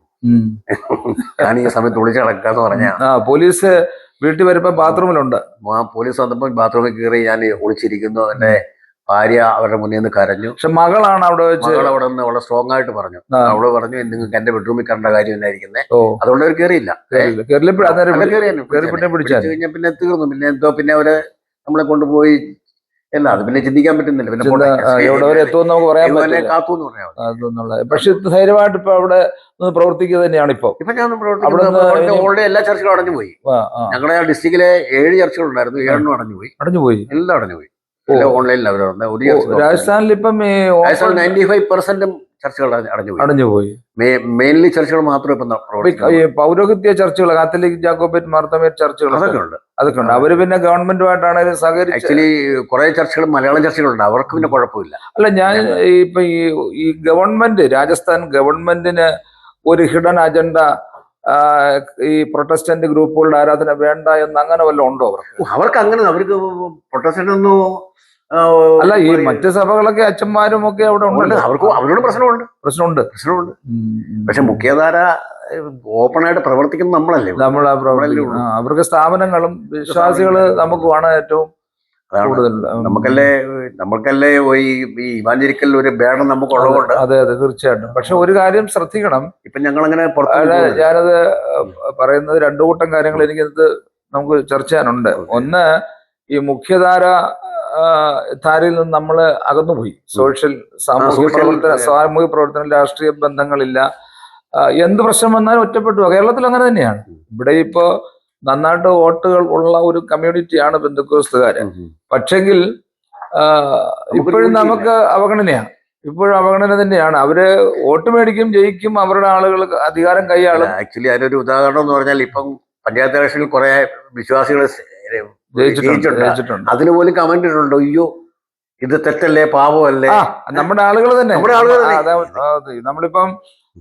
ഞാൻ ഈ സമയത്ത് ഒളിച്ചു നടക്കാന്ന് പറഞ്ഞാ പോലീസ് വീട്ടിൽ വരുമ്പോ ബാത്റൂമിലുണ്ട്. പോലീസ് വന്നപ്പോ ബാത്റൂമിൽ കയറി ഞാൻ ഒളിച്ചിരിക്കുന്നു. എന്റെ ഭാര്യ അവരുടെ മുന്നിൽ നിന്ന് കരഞ്ഞു. പക്ഷെ മകളാണ് അവിടെ വെച്ച്. മകൾ അവിടെ നിന്ന് വളരെ സ്ട്രോങ് ആയിട്ട് പറഞ്ഞു. അവള് പറഞ്ഞു, നിങ്ങൾക്ക് എന്റെ ബെഡ്റൂമിൽ കണ്ട കാര്യം എന്നായിരിക്കുന്നേ. അതുകൊണ്ട് അവർ കയറിയില്ല. പിന്നെ തീർന്നു. പിന്നെ എന്തോ പിന്നെ അവര് നമ്മളെ കൊണ്ടുപോയി. അല്ല, അത് പിന്നെ ചിന്തിക്കാൻ പറ്റുന്നില്ല. പിന്നെ കാത്തൂന്ന് പറയാം. പക്ഷെ ധൈര്യമായിട്ട് ഇപ്പൊ അവിടെ പ്രവർത്തിക്കുക തന്നെയാണ് ഇപ്പൊ. ഓൾറെഡി എല്ലാ ചർച്ചകളും അടഞ്ഞുപോയി. ഞങ്ങളുടെ ഡിസ്ട്രിക്റ്റിലെ 7 ചർച്ചകളുണ്ടായിരുന്നു. 7 അടഞ്ഞുപോയി. എല്ലാം അടഞ്ഞുപോയി. ഓൺലൈനിൽ അവർ രാജസ്ഥാനിൽ ഇപ്പം 95% ചർച്ചകൾ അടഞ്ഞുപോയി. മെയിൻലി ചർച്ചകൾ മാത്രമേ ഇപ്പം പൗരോഹിത്യ ചർച്ചകൾ, കാത്തലിക്, ജാക്കോബൈറ്റ്, മാർത്തമേറ്റ് ചർച്ചകൾ അതൊക്കെ ഉണ്ട്. അവര് പിന്നെ ഗവൺമെന്റുമായിട്ടാണ് സഹകരിച്ച്. ആക്ച്വലി കുറെ ചർച്ചകൾ മലയാളം ചർച്ചകളുണ്ട്. അവർക്ക് പിന്നെ കുഴപ്പമില്ല. അല്ല, ഞാൻ ഇപ്പൊ ഈ ഗവൺമെന്റ്, രാജസ്ഥാൻ ഗവൺമെന്റിന് ഒരു ഹിഡൻ അജണ്ട ഈ പ്രൊട്ടസ്റ്റന്റ് ഗ്രൂപ്പുകളുടെ ആരാധന വേണ്ട എന്ന് അങ്ങനെ വല്ലതും ഉണ്ടോ അവർക്ക്? അങ്ങനെ അവർക്ക് പ്രൊട്ടസ്റ്റന്റ് ഒന്നും അല്ല, ഈ മറ്റ് സഭകളൊക്കെ അച്ഛന്മാരും ഒക്കെ അവിടെ ഉണ്ട്. അവരോട് പ്രശ്നമുണ്ട്. പക്ഷെ മുഖ്യധാര ഓപ്പൺ ആയിട്ട് പ്രവർത്തിക്കുന്ന നമ്മളല്ലേ. അവർക്ക് സ്ഥാപനങ്ങളും വിശ്വാസികള് നമുക്കുമാണ് ഏറ്റവും കൂടുതൽ. നമുക്കല്ലേ ഈ ഇവാഞ്ചലിക്കൽ ഒരു ഭേദം നമുക്കുള്ളതുകൊണ്ട്. അതെ തീർച്ചയായിട്ടും. പക്ഷെ ഒരു കാര്യം ശ്രദ്ധിക്കണം. ഇപ്പൊ ഞങ്ങളങ്ങനെ ഞാനത് പറയുന്നത് 2 കൂട്ടം കാര്യങ്ങൾ എനിക്കത് നമുക്ക് ചർച്ച ചെയ്യാനുണ്ട്. ഒന്ന്, ഈ മുഖ്യധാര ധാരയിൽ നിന്ന് നമ്മൾ അകന്നുപോയി. സാമൂഹിക പ്രവർത്തനം, രാഷ്ട്രീയ ബന്ധങ്ങളില്ല. എന്ത് പ്രശ്നം വന്നാലും ഒറ്റപ്പെട്ടു. കേരളത്തിൽ അങ്ങനെ തന്നെയാണ്. ഇവിടെ ഇപ്പോ നന്നായിട്ട് വോട്ടുകൾ ഉള്ള ഒരു കമ്മ്യൂണിറ്റിയാണ് പെന്തക്കോസ്തുകാര്. പക്ഷെങ്കിൽ ഇപ്പോഴും നമുക്ക് അവഗണനയാണ്. ഇപ്പോഴും അവഗണന തന്നെയാണ്. അവര് വോട്ട് മേടിക്കും, ജയിക്കും, അവരുടെ ആളുകൾ അധികാരം കൈയാളും. ആക്ച്വലി അതിനൊരു ഉദാഹരണം എന്ന് പറഞ്ഞാൽ, ഇപ്പം പഞ്ചായത്ത് ഇലക്ഷനിൽ കുറെ വിശ്വാസികൾ ജയിച്ചിട്ടുണ്ട്. അതിന് പോലും കമന്റ് ഇട്ടുണ്ടോ, അയ്യോ ഇത് തെറ്റല്ലേ, പാപമല്ലേ. നമ്മുടെ ആളുകൾ തന്നെ. നമ്മളിപ്പം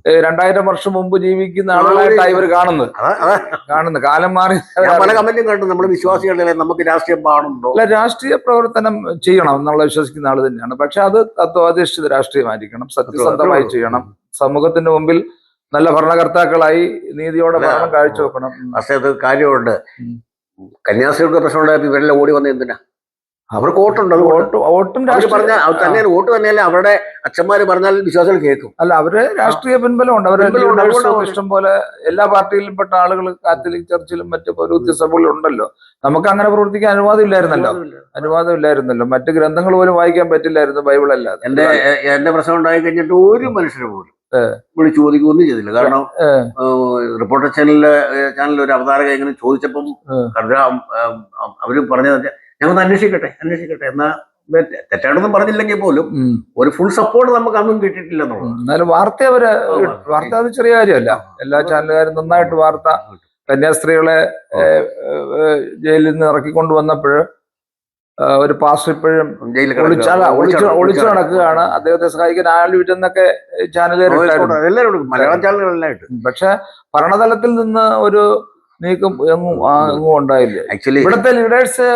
2000 വർഷം മുമ്പ് ജീവിക്കുന്ന ആളുകളായിട്ടാണ് ഇവർ കാണുന്നത്. കാലം മാറി. പല കമന്റും കണ്ടു. നമ്മൾ വിശ്വാസികളല്ലേ, നമുക്ക് രാഷ്ട്രീയം പാടുണ്ടോ? അല്ല, രാഷ്ട്രീയ പ്രവർത്തനം ചെയ്യണം എന്നുള്ള വിശ്വസിക്കുന്ന ആള് തന്നെയാണ്. പക്ഷെ അത് തത്വാധിഷ്ഠിത രാഷ്ട്രീയമായിരിക്കണം, സത്യസന്ധമായി ചെയ്യണം, സമൂഹത്തിന്റെ മുമ്പിൽ നല്ല ഭരണകർത്താക്കളായി നീതിയോടെ ഭരണം കാഴ്ചവെക്കണം. പക്ഷേ അത് കാര്യമുണ്ട്. കന്യാസ്ത്രീകൾക്ക് പ്രശ്നമുണ്ടായപ്പോൾ ഇവരെല്ലാം ഓടി വന്നത് എന്തിനാ? അവർക്ക് വോട്ടുണ്ട്. വോട്ട് തന്നെയല്ലേ അവരുടെ അച്ഛന്മാര് പറഞ്ഞാൽ വിശ്വാസികൾ കേൾക്കും. അല്ല, അവര് രാഷ്ട്രീയ പിൻബലമുണ്ട്. അവരുടെ ഇഷ്ടം പോലെ എല്ലാ പാർട്ടിയിലും പെട്ട ആളുകൾ കാത്തലിക് ചർച്ചിലും മറ്റു പൗരോഹിത്യ സഭകളിലും ഉണ്ടല്ലോ. നമുക്ക് അങ്ങനെ പ്രവർത്തിക്കാൻ അനുവാദം ഇല്ലായിരുന്നല്ലോ. മറ്റു ഗ്രന്ഥങ്ങൾ പോലും വായിക്കാൻ പറ്റില്ലായിരുന്നു, ബൈബിൾ അല്ലാതെ. എന്റെ പ്രശ്നം ഉണ്ടായി കഴിഞ്ഞിട്ട് ഒരു മനുഷ്യന് പോലും വിളിച്ചു ചോദിക്കുകയൊന്നും ചെയ്തില്ല. കാരണം റിപ്പോർട്ടർ ചാനലിൽ ഒരു അവതാരക ഇങ്ങനെ ചോദിച്ചപ്പം അവര് പറഞ്ഞത് ഞങ്ങൾ അന്വേഷിക്കട്ടെ എന്നാ തെറ്റാണെന്നും പറഞ്ഞില്ലെങ്കിൽ പോലും ഒരു ഫുൾ സപ്പോർട്ട് നമുക്ക് അന്നും കിട്ടിയിട്ടില്ല എന്നുള്ളത്. എന്നാലും വാർത്ത അത് ചെറിയ കാര്യമല്ല. എല്ലാ ചാനലുകാരും നന്നായിട്ട് വാർത്ത. കന്യാസ്ത്രീകളെ ജയിലിൽ നിന്ന് ഇറക്കിക്കൊണ്ടുവന്നപ്പോൾ ഒരു പാസ്റ്റർ ഇപ്പോഴും ഒളിച്ചു നടക്കുകയാണ്. അദ്ദേഹത്തെ സഹായിക്കാൻ ആളുവിറ്റെന്നൊക്കെ ചാനലുകാർ, മലയാളം ചാനലുകളിലായിട്ട്. പക്ഷെ ഭരണതലത്തിൽ നിന്ന് ഒരു നീക്കം എങ്ങും ഉണ്ടായില്ല. ആക്ച്വലി ഇവിടുത്തെ ലീഡേഴ്സ്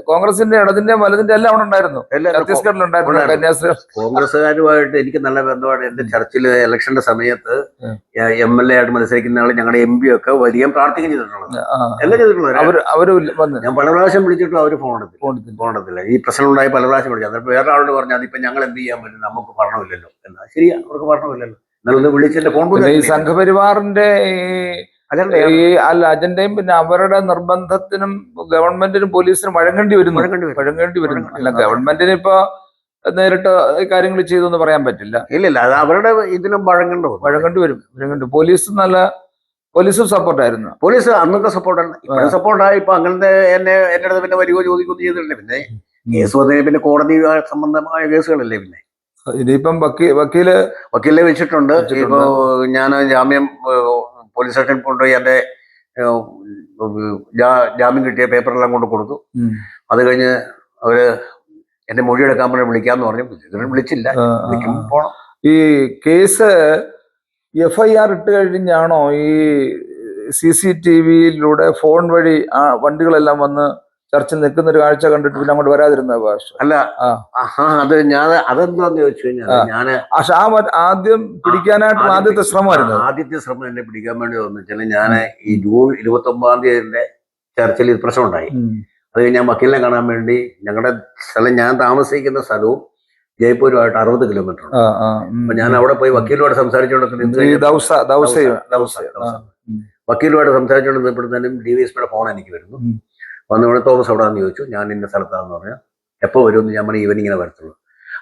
കോൺഗ്രസിന്റെ ഇടതിന്റെ വലതിന്റെ എല്ലാം അവിടെ ഉണ്ടായിരുന്നു. ഛത്തീസ്ഗഡിലുണ്ടായിരുന്നു കന്യാസ്ത്രീ. കോൺഗ്രസ്സുകാരുമായിട്ട് എനിക്ക് നല്ല ബന്ധമാണ്. എന്റെ ചർച്ചില് ഇലക്ഷന്റെ സമയത്ത് MLA ആയിട്ട് മത്സരിക്കുന്ന ആള് ഞങ്ങളുടെ MP ഒക്കെ വലിയ പ്രാർത്ഥിക്കുകയും ചെയ്തിട്ടുള്ളത്. എല്ലാം ചെയ്തിട്ടുള്ളത്. ഞാൻ പല പ്രാവശ്യം വിളിച്ചിട്ടും അവര് ഫോണെടുത്തില്ല. ഈ പ്രശ്നം ഉണ്ടായി പല പ്രാവശ്യം വിളിച്ചു. അതിപ്പോ വേറെ ആളോട് പറഞ്ഞു അതിപ്പോ ഞങ്ങൾ എന്ത് ചെയ്യാൻ പറ്റും, നമുക്ക് ഭരണമില്ലല്ലോ എന്നാ. ശരിയാ, അവർക്ക് ഭരണമില്ലല്ലോ. എന്നാലും വിളിച്ചെന്റെ ഫോൺ. ഈ സംഘപരിവാറിന്റെ അജണ്ടയും പിന്നെ അവരുടെ നിർബന്ധത്തിനും ഗവൺമെന്റിനും പോലീസിനും വഴങ്ങേണ്ടി വരുന്നു. അല്ല, ഗവൺമെന്റിന് ഇപ്പൊ നേരിട്ട് കാര്യങ്ങൾ ചെയ്തൊന്നും പറയാൻ പറ്റില്ല. ഇല്ല, അത് അവരുടെ ഇതിനും വഴങ്ങേണ്ടി വരും. പോലീസും സപ്പോർട്ടായിരുന്നു. പോലീസ് അന്നൊക്കെ സപ്പോർട്ടാണ്. സപ്പോർട്ടായി. ഇപ്പൊ അങ്ങനത്തെ എന്റെ അടുത്ത് പിന്നെ വരികയോ ചോദിക്കുകയൊന്നും ചെയ്തിട്ടില്ല. പിന്നെ കേസ് വന്നതിന് പിന്നെ കോടതി സംബന്ധമായ കേസുകളല്ലേ. പിന്നെ ഇനിയിപ്പം വക്കീലെ വെച്ചിട്ടുണ്ട്. ഇപ്പൊ ഞാൻ ജാമ്യം പോലീസ് സ്റ്റേഷനിൽ കൊണ്ടുപോയി എന്റെ ജാമ്യം കിട്ടിയ പേപ്പറെല്ലാം കൊണ്ട് കൊടുത്തു. അത് കഴിഞ്ഞ് അവര് എന്റെ മൊഴിയെടുക്കാൻ പറഞ്ഞ് വിളിക്കാന്ന് പറഞ്ഞു. വിളിച്ചില്ല. പോണം. ഈ കേസ് FIR ഇട്ട് കഴിഞ്ഞാണോ ഈ CCTVയിലൂടെ ഫോൺ വഴി ആ വണ്ടികളെല്ലാം വന്ന് ചർച്ചിൽ നിൽക്കുന്ന ഒരു കാഴ്ച കണ്ടിട്ട് പിന്നെ അങ്ങോട്ട് വരാതിരുന്ന ഭാഷ അല്ല? അത് ഞാൻ അതെന്താന്ന് ചോദിച്ചു കഴിഞ്ഞാൽ ഞാന് ആദ്യം പിടിക്കാനായിട്ട് ആദ്യത്തെ ശ്രമം എന്നെ പിടിക്കാൻ വേണ്ടി വന്നിച്ചാൽ ഞാൻ ഈ ജൂൺ 29 ചർച്ചിൽ പ്രശ്നം ഉണ്ടായി. അത് കഴിഞ്ഞ് ഞാൻ വക്കീലിനെ കാണാൻ വേണ്ടി ഞങ്ങളുടെ സ്ഥലം, ഞാൻ താമസിക്കുന്ന സ്ഥലവും ജയ്പൂരുമായിട്ട് 60 കിലോമീറ്റർ ഉണ്ട്. അപ്പൊ ഞാൻ അവിടെ പോയി വക്കീലുമായിട്ട് സംസാരിച്ചുകൊണ്ട് വക്കീലുമായിട്ട് സംസാരിച്ചുകൊണ്ട് നിന്നപ്പോഴത്തേനും DVSPയുടെ ഫോൺ എനിക്ക് വരുന്നു. വന്നിവിടെ തോമസ് എവിടാന്ന് ചോദിച്ചു. ഞാൻ ഇന്ന സ്ഥലത്താന്ന് പറഞ്ഞാൽ എപ്പോൾ വരുമെന്ന് ഞാൻ പറഞ്ഞു ഈവനിങ്ങിനെ വരത്തുള്ളൂ.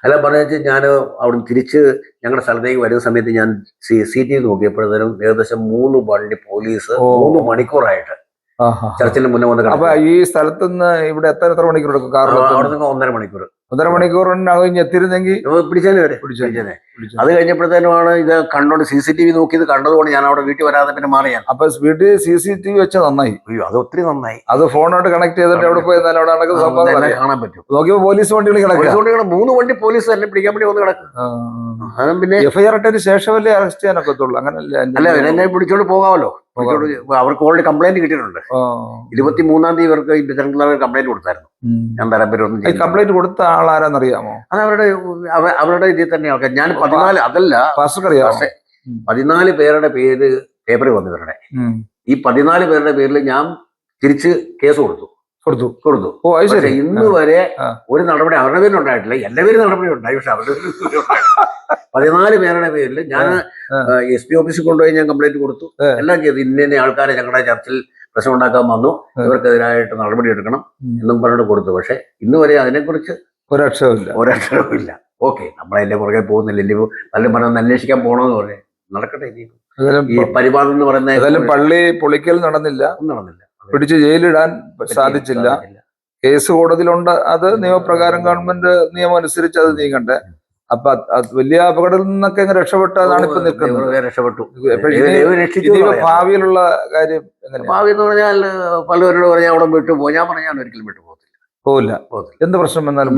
അല്ല പറഞ്ഞു. ഞാൻ അവിടെ തിരിച്ച് ഞങ്ങളുടെ സ്ഥലത്തേക്ക് വരുന്ന സമയത്ത് ഞാൻ CCTV നോക്കിയപ്പോഴത്തേനും ഏകദേശം 3 വണ്ടി പോലീസ് 3 മണിക്കൂറായിട്ട് ചർച്ചിന് മുന്നേ വന്ന്. അപ്പൊ ഈ സ്ഥലത്തുനിന്ന് ഇവിടെ എത്ര മണിക്കൂർ എടുക്കും? അവിടെ നിന്ന് 1.5 മണിക്കൂർ. 1.5 മണിക്കൂറിനകം എത്തിരുന്നെങ്കിൽ പിടിച്ചേനെ. അത് കഴിഞ്ഞപ്പോഴത്തേനുമാണ് ഇത് കണ്ടോണ്ട് CCTV നോക്കിയത് കണ്ടതുകൊണ്ട് ഞാൻ അവിടെ വീട്ടിൽ വരാതെ പിന്നെ മാറിയാൻ. അപ്പൊ വീട്ടിൽ CCTV വെച്ച നന്നായി. അയ്യോ, അത് ഒത്തിരി നന്നായി. അത് ഫോണോട്ട് കണക്ട് ചെയ്തിട്ട് അവിടെ പോയി അവിടെ നടക്കുന്ന സംഭവം കാണാൻ പറ്റും. നോക്കിയപ്പോ പോലീസ് വണ്ടികൾ കിടക്കുക. 3 വണ്ടി പോലീസ് തന്നെ പിടിക്കാൻ വേണ്ടി വന്ന് കിടക്കും. പിന്നെ FIR ഇട്ടതിന് ശേഷമല്ലേ അറസ്റ്റ് ചെയ്യാനൊക്കത്തുള്ളൂ? അങ്ങനല്ലേ? അല്ല, എന്നെ പിടിച്ചോണ്ട് പോകാമല്ലോ. അവർക്ക് ഓൾറെഡി കംപ്ലൈന്റ് കിട്ടിയിട്ടുണ്ട്. 23-ാം തീയതി ഇവർക്ക് ഇന്റർനാഷണൽ കംപ്ലൈന്റ് കൊടുത്തായിരുന്നു. ഞാൻ തരപ്പേരൊന്നും കംപ്ലൈന്റ് കൊടുത്ത ആളാരാന്നറിയാമോ? അത് അവരുടെ ഇതിൽ തന്നെ ആൾക്കാർ. ഞാൻ 14 അതല്ല 14 പേരുടെ പേര് പേപ്പറിൽ വന്നു ഇവരുടെ. ഈ 14 പേരുടെ പേരിൽ ഞാൻ തിരിച്ച് കേസ് കൊടുത്തു. പക്ഷെ ഇന്ന് വരെ ഒരു നടപടി അവരുടെ പേരിൽ ഉണ്ടായിട്ടില്ല. എല്ലാ പേരും നടപടി ഉണ്ടായി, പക്ഷെ അവരുടെ 14 പേരുടെ പേരിൽ ഞാൻ SP ഓഫീസിൽ കൊണ്ടുപോയി ഞാൻ കംപ്ലൈന്റ് കൊടുത്തു. എല്ലാം ചെയ്തു. ഇന്ന ആൾക്കാരെ ഞങ്ങളുടെ ചർച്ചിൽ പ്രശ്നം ഉണ്ടാക്കാൻ വന്നു, ഇവർക്കെതിരായിട്ട് നടപടി എടുക്കണം എന്നും പറഞ്ഞിട്ട് കൊടുത്തു. പക്ഷെ ഇന്ന് വരെ അതിനെക്കുറിച്ച് ഒരക്ഷരവുമില്ല. ഓക്കെ, നമ്മളതിന്റെ പുറകെ പോകുന്നില്ല. ഇനിയിപ്പോ പലരും പറഞ്ഞ് അന്വേഷിക്കാൻ പോകണമെന്ന് പറഞ്ഞു. നടക്കട്ടെ. ഈ പരിപാടി എന്ന് പറയുന്നത് പള്ളി പൊളിക്കൽ നടന്നില്ല, പിടിച്ച് ജയിലിടാൻ സാധിച്ചില്ല. കേസ് കോടതിയിലുണ്ട്. അത് നിയമപ്രകാരം ഗവൺമെന്റ് നിയമം അനുസരിച്ച് അത് നീങ്ങണ്ടേ. അപ്പൊ വലിയ അപകടത്തിൽ നിന്നൊക്കെ രക്ഷപ്പെട്ടതാണ് ഇപ്പൊ നിൽക്കുന്നത്. രക്ഷപ്പെട്ടു. ഭാവിയിലുള്ള കാര്യം ഭാവി എന്ന് പറഞ്ഞാൽ പലവരോട് പറഞ്ഞാൽ അവിടെ വിട്ടുപോകും. ഞാൻ പറഞ്ഞാൽ ഒരിക്കലും പോകില്ല. എന്ത് പ്രശ്നം വന്നാലും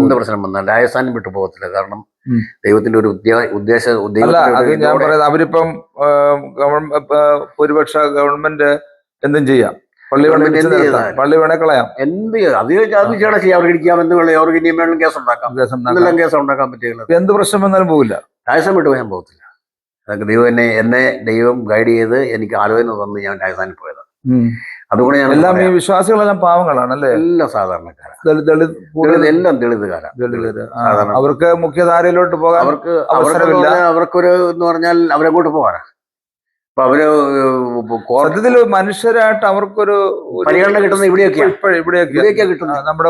രാജസ്ഥാനും വിട്ടു പോകത്തില്ല. കാരണം ദൈവത്തിന്റെ ഒരു ഉദ്ദേശം. അത് ഞാൻ പറയുന്നത് അവരിപ്പം ഭൂരിപക്ഷ ഗവൺമെന്റ് എന്തും ചെയ്യാം. പള്ളി വേണേ കളയാം. എന്ത് അത് ചെയ്യാം. അവർക്ക് ഇടിക്കാം. എന്ത് വേണം. അവർക്ക് ഇനിയും വേണം കേസ് ഉണ്ടാക്കാൻ പറ്റില്ല. എന്ത് പ്രശ്നം വന്നാലും പോകില്ല. രാജസ്ഥാൻ വിട്ടു പോയാൻ പോകത്തില്ല. അതൊക്കെ ദൈവം ഗൈഡ് ചെയ്ത് എനിക്ക് ആലോചന തന്ന് ഞാൻ രാജസ്ഥാനിൽ പോയത്. അതുകൊണ്ട് ഞാൻ എല്ലാം ഈ വിശ്വാസികളെല്ലാം പാവങ്ങളാണ് അല്ലേ? എല്ലാം സാധാരണക്കാരാണ്. എല്ലാം ദളിതുകാരാണ്. അവർക്ക് മുഖ്യധാരയിലോട്ട് പോകാൻ അവർക്കൊരു എന്ന് പറഞ്ഞാൽ അവരെങ്ങോട്ട് പോകാനാ. അപ്പൊ അവര് സത്യത്തിൽ മനുഷ്യരായിട്ട് അവർക്കൊരു പരിഗണന കിട്ടുന്നത് ഇവിടെയൊക്കെയാ കിട്ടുന്നത്. നമ്മുടെ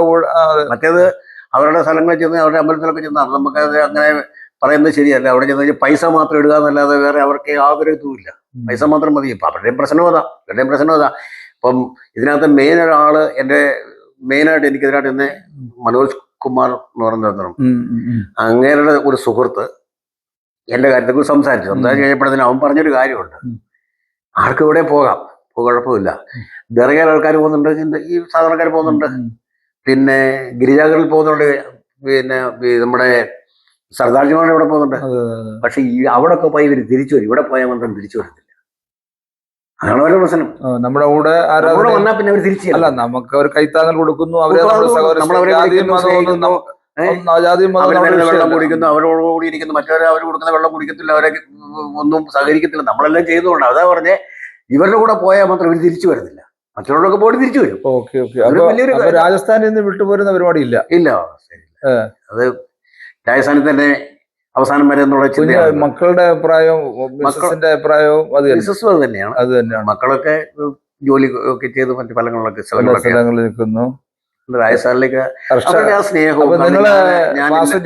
മറ്റേത് അവരുടെ സ്ഥലങ്ങളിൽ ചെന്ന് അവരുടെ അമ്പലത്തിലൊക്കെ ചെന്ന് നമുക്ക് അങ്ങനെ പറയുന്നത് ശരിയല്ല. അവിടെ ചെന്ന് കഴിഞ്ഞാൽ പൈസ മാത്രം ഇടുക എന്നല്ലാതെ വേറെ അവർക്ക് യാതൊരു ഇതുമില്ല. പൈസ മാത്രം മതി. ഇപ്പം അവരുടെയും പ്രശ്നം അതാ, ഇവരുടെയും പ്രശ്നം അതാ. അപ്പം ഇതിനകത്ത് മെയിൻ ഒരാള് എൻ്റെ മെയിനായിട്ട് എനിക്കെതിരായിട്ട് ഇന്ന് മനോജ് കുമാർ എന്ന് പറയുന്ന അങ്ങേരുടെ ഒരു സുഹൃത്ത് എൻ്റെ കാര്യത്തെക്കുറിച്ച് സംസാരിച്ചു കഴിഞ്ഞപ്പോഴത്തേനും അവൻ പറഞ്ഞൊരു കാര്യമുണ്ട്. ആർക്കും ഇവിടെ പോകാം, കുഴപ്പമില്ല. ദർഗയിൽ ആൾക്കാർ പോകുന്നുണ്ട്, ഈ സാധാരണക്കാർ പോകുന്നുണ്ട്, പിന്നെ ഗിരിജാകളിൽ പോകുന്നുണ്ട്, പിന്നെ നമ്മുടെ സർദാർ ജവാൻ ഇവിടെ പോകുന്നുണ്ട്. പക്ഷെ ഈ അവിടെ ഒക്കെ പോയി ഇവർ തിരിച്ചു വരും, ഇവിടെ പോയാൽ മാത്രം തിരിച്ചു വരത്തില്ല. അതാണ് അവരുടെ പ്രശ്നം. നമ്മുടെ കൂടെ അവിടെ വന്നാൽ പിന്നെ അവർ തിരിച്ചു അല്ല, നമുക്ക് അവർ കൈത്താങ്ങൽ കൊടുക്കുന്നു, അവരെ വെള്ളം കുടിക്കുന്നു, അവരോട് കൂടി ഇരിക്കുന്നു, മറ്റവരെ അവർ കൊടുക്കുന്ന വെള്ളം കുടിക്കത്തില്ല, അവരെ ഒന്നും സഹകരിക്കത്തില്ല. നമ്മളെല്ലാം ചെയ്തുകൊണ്ട് അതാ പറഞ്ഞേ, ഇവരുടെ കൂടെ പോയാൽ മാത്രം ഇവർ തിരിച്ചു വരുന്നില്ല, മറ്റുള്ളവരൊക്കെ പോയി തിരിച്ചു വരും. രാജസ്ഥാനിൽ നിന്ന് വിട്ടുപോരുന്ന പരിപാടി ഇല്ല. അത് രാജസ്ഥാനിൽ തന്നെ അവസാനം വരെ എന്നുള്ള മക്കളുടെ അഭിപ്രായവും അഭിപ്രായവും അത് തന്നെയാണ്. മക്കളൊക്കെ ജോലി ഒക്കെ ചെയ്ത് മറ്റു സ്ഥലങ്ങളിലൊക്കെ സ്ഥലങ്ങളിൽ നിൽക്കുന്നു. രാജസ്ഥാനിലേക്ക്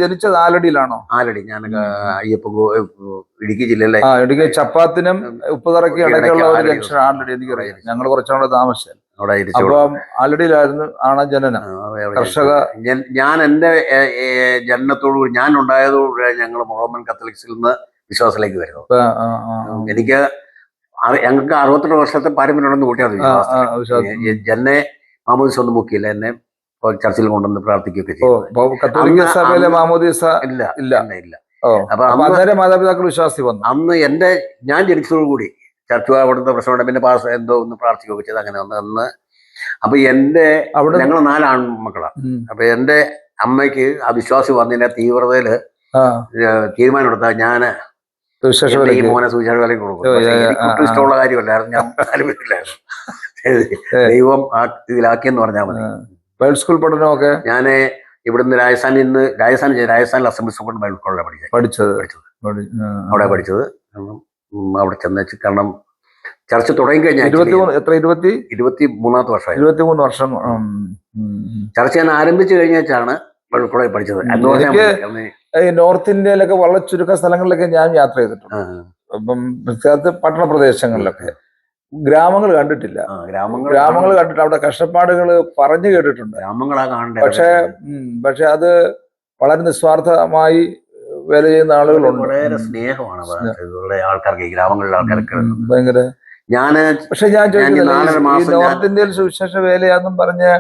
ജനിച്ചത് ആലടിയിലാണോ? ആലടി. ഞാൻ ഇടുക്കി ജില്ലയിലെ ഇടുക്കി ചപ്പാത്തിനും ഉപ്പുതറയ്ക്ക് ഇടയ്ക്കുള്ള ഒരു ജംഗ്ഷൻ ആലടി. എനിക്കറിയാം, ഞങ്ങൾ കുറച്ചുകൂടെ താമസിച്ചു. അപ്പം ആലടിയിലായിരുന്നു ആണ് ജനനം. കർഷക ഞാൻ എൻ്റെ ജനനത്തോടുകൂടി ഞാൻ ഉണ്ടായതോടുകൂടി ഞങ്ങൾ മുഹമ്മദ് കത്തലിക്സിൽ നിന്ന് വിശ്വാസത്തിലേക്ക് വരുന്നു. ഞങ്ങൾക്ക് 62 വർഷത്തെ പാരമ്പര്യമുണ്ടെന്ന് കൂട്ടിയാണ്. എന്നെ മാമോദിസ ഒന്നും മുക്കിയില്ല, എന്നെ ചർച്ചിൽ കൊണ്ടുവന്ന് പ്രാർത്ഥിക്കുകയൊക്കെ ഇല്ല. അപ്പൊ മാതാപിതാക്കൾ വിശ്വാസി വന്നു. അന്ന് ഞാൻ ജനിച്ചതോടുകൂടി ചർച്ച അവിടുത്തെ പ്രശ്നമുണ്ട്, പിന്നെ പാസ് എന്തോ ഒന്ന് പ്രാർത്ഥിക്കുകയൊക്കെ ചെയ്ത് അങ്ങനെ വന്ന് അന്ന്. അപ്പൊ ഞങ്ങൾ 4 ആൺമക്കളാണ്. അപ്പൊ എൻ്റെ അമ്മയ്ക്ക് ആ വിശ്വാസി വന്നതിന്റെ തീവ്രതയില് തീരുമാനം എടുത്താൽ ഞാൻ ഈ മോനെ സുവിശേഷ വേലയ്ക്ക് കൊടുക്കും. എനിക്ക് ഇഷ്ടമുള്ള കാര്യമല്ലായിരുന്നു, ഞാൻ താല്പര്യമില്ലായിരുന്നു. ദൈവം ആ ഇതിലാക്കിയെന്ന് പറഞ്ഞാൽ മതി. സ്കൂൾ പഠനമൊക്കെ ഞാൻ ഇവിടുന്ന് രാജസ്ഥാനിൽ അസംബ്ലി സൂപ്രണ്ട് ബൈബിൾ സ്കൂളിലാണ് പഠിച്ചത്. അവിടെ പഠിച്ചത്. അവിടെ ചെന്നേച്ച്, കാരണം ചർച്ച തുടങ്ങി കഴിഞ്ഞാൽ 23-ാമത്തെ വർഷമായി. 23 വർഷം ചർച്ച ഞാൻ ആരംഭിച്ചു കഴിഞ്ഞാണ് ബൈബിൾ കോളേജ് പഠിച്ചത്. നോർത്ത് ഇന്ത്യയിലൊക്കെ വളരെ ചുരുക്ക സ്ഥലങ്ങളിലൊക്കെ ഞാൻ യാത്ര ചെയ്തിട്ടുണ്ട്. ഇപ്പം പട്ടണ പ്രദേശങ്ങളിലൊക്കെ ഗ്രാമങ്ങൾ കണ്ടിട്ടില്ല. ഗ്രാമങ്ങൾ കണ്ടിട്ട് അവിടെ കഷ്ടപ്പാടുകൾ പറഞ്ഞു കേട്ടിട്ടുണ്ട്. പക്ഷെ അത് വളരെ നിസ്വാർത്ഥമായി വേല ചെയ്യുന്ന ആളുകളുണ്ട്. വളരെ സ്നേഹമാണ് ആൾക്കാർക്ക്, ഈ ഗ്രാമങ്ങളിലെ ആൾക്കാർക്ക് ഭയങ്കര. ഞാൻ ചോദിക്കുന്നത്, നോർത്ത് ഇന്ത്യയിൽ സുവിശേഷ വേലയാന്നും പറഞ്ഞ്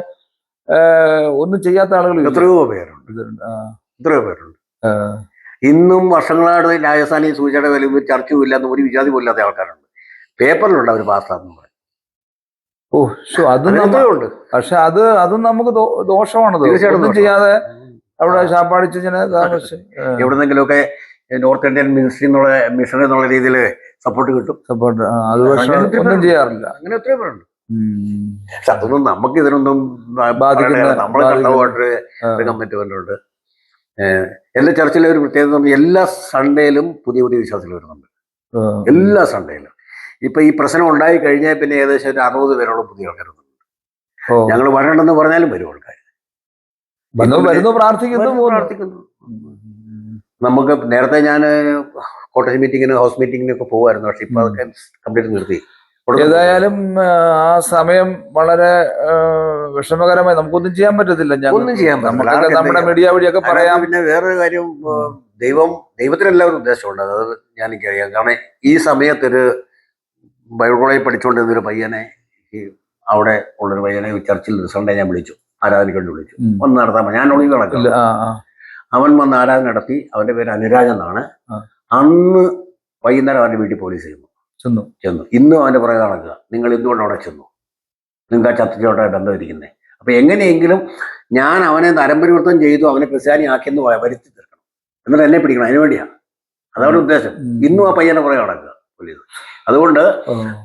ഒന്നും ചെയ്യാത്ത ആളുകൾ എത്രയോ പേരുണ്ട്. ഇന്നും വർഷങ്ങളായിട്ട് രാജസ്ഥാനി സൂചിയുടെ വില ചർച്ചയും ഇല്ലാത്ത ഒരു വിജാതി പോലില്ലാത്ത ആൾക്കാരുണ്ട്. പേപ്പറിലുണ്ട് അവർ പാസ്സാന്ന് പറയും. അതുണ്ട്. പക്ഷെ അതും നമുക്ക് ദോഷമാണത്. ഒന്നും ചെയ്യാതെ അവിടെ ശാപ്പാടിച്ച് എവിടെന്നെങ്കിലുമൊക്കെ നോർത്ത് ഇന്ത്യൻ മിഷണറി എന്നുള്ള രീതിയിൽ സപ്പോർട്ട് കിട്ടും. അത് പക്ഷെ ഒന്നും ചെയ്യാറില്ല. അങ്ങനെ എത്രയോ പേരുണ്ട്. പക്ഷെ അതൊന്നും നമുക്ക് ഇതിനൊന്നും നമ്മൾ കണ്ടപോട്ട് കമ്മിറ്റി വല്ലുണ്ട്. എല്ലാ ചർച്ചിലെ ഒരു പ്രത്യേകത, എല്ലാ സൺഡേയിലും പുതിയ വിശ്വാസികൾ വരുന്നുണ്ട്. എല്ലാ സൺഡേയിലും. ഇപ്പൊ ഈ പ്രശ്നം ഉണ്ടായി കഴിഞ്ഞാൽ പിന്നെ ഏകദേശം ഒരു 60 പേരോളം പുതിയ ആൾക്കാർ വരുന്നുണ്ട്. ഞങ്ങൾ വരണ്ടെന്ന് പറഞ്ഞാലും വരും ആൾക്കാർ. പ്രാർത്ഥിക്കുന്നു. നമുക്ക് നേരത്തെ ഞാൻ കോട്ടേജ് മീറ്റിങ്ങിന്, ഹൗസ് മീറ്റിങ്ങിനൊക്കെ പോകുമായിരുന്നു. പക്ഷെ ഇപ്പൊ അതൊക്കെ കംപ്ലീറ്റ് നിർത്തി. ഏതായാലും ആ സമയം വളരെ വിഷമകരമായി, നമുക്കൊന്നും ചെയ്യാൻ പറ്റത്തില്ല. ഒന്നും ചെയ്യാൻ പറ്റില്ല. നമ്മുടെ മീഡിയ വഴിയൊക്കെ പറയാം. പിന്നെ വേറൊരു കാര്യം, ദൈവത്തിനെല്ലാവരും ഉദ്ദേശമുണ്ട്. അത് ഞാനെനിക്കറിയാം. കാരണം ഈ സമയത്തൊരു ബൈബിൾ കോളേജിൽ പഠിച്ചുകൊണ്ടിരുന്നൊരു പയ്യനെ, അവിടെ ഉള്ളൊരു പയ്യനെ ചർച്ചിൽ സൺഡേ ഞാൻ വിളിച്ചു, ആരാധനയ്ക്ക് വേണ്ടി വിളിച്ചു. ഒന്ന് നടത്താൻ ഞാൻ ഒളിവ് നടക്കില്ല. അവൻ വന്ന് ആരാധന നടത്തി. അവന്റെ പേര് അനുരാജ് എന്നാണ്. അന്ന് വൈകുന്നേരം അവന്റെ വീട്ടിൽ പോലീസ് ചെന്നു. ഇന്നും അവന്റെ പുറകെ നടക്കുക. നിങ്ങൾ എന്തുകൊണ്ട് അവിടെ ചെന്നു? നിങ്ങൾക്ക് ആ ചർച്ചയോടെ ബന്ധമിരിക്കുന്നത്. അപ്പൊ എങ്ങനെയെങ്കിലും ഞാൻ അവനെ നരമ്പരിവർത്തനം ചെയ്തു, അവനെ ക്രിസ്ത്യാനി ആക്കിയെന്ന് വരുത്തി തീർക്കണം, എന്നിട്ട് എന്നെ പിടിക്കണം. അതിനുവേണ്ടിയാണ്, അതാണ് ഉദ്ദേശം. ഇന്നും ആ പയ്യനെ പുറകെ നടക്കുക പോലീസ്. അതുകൊണ്ട്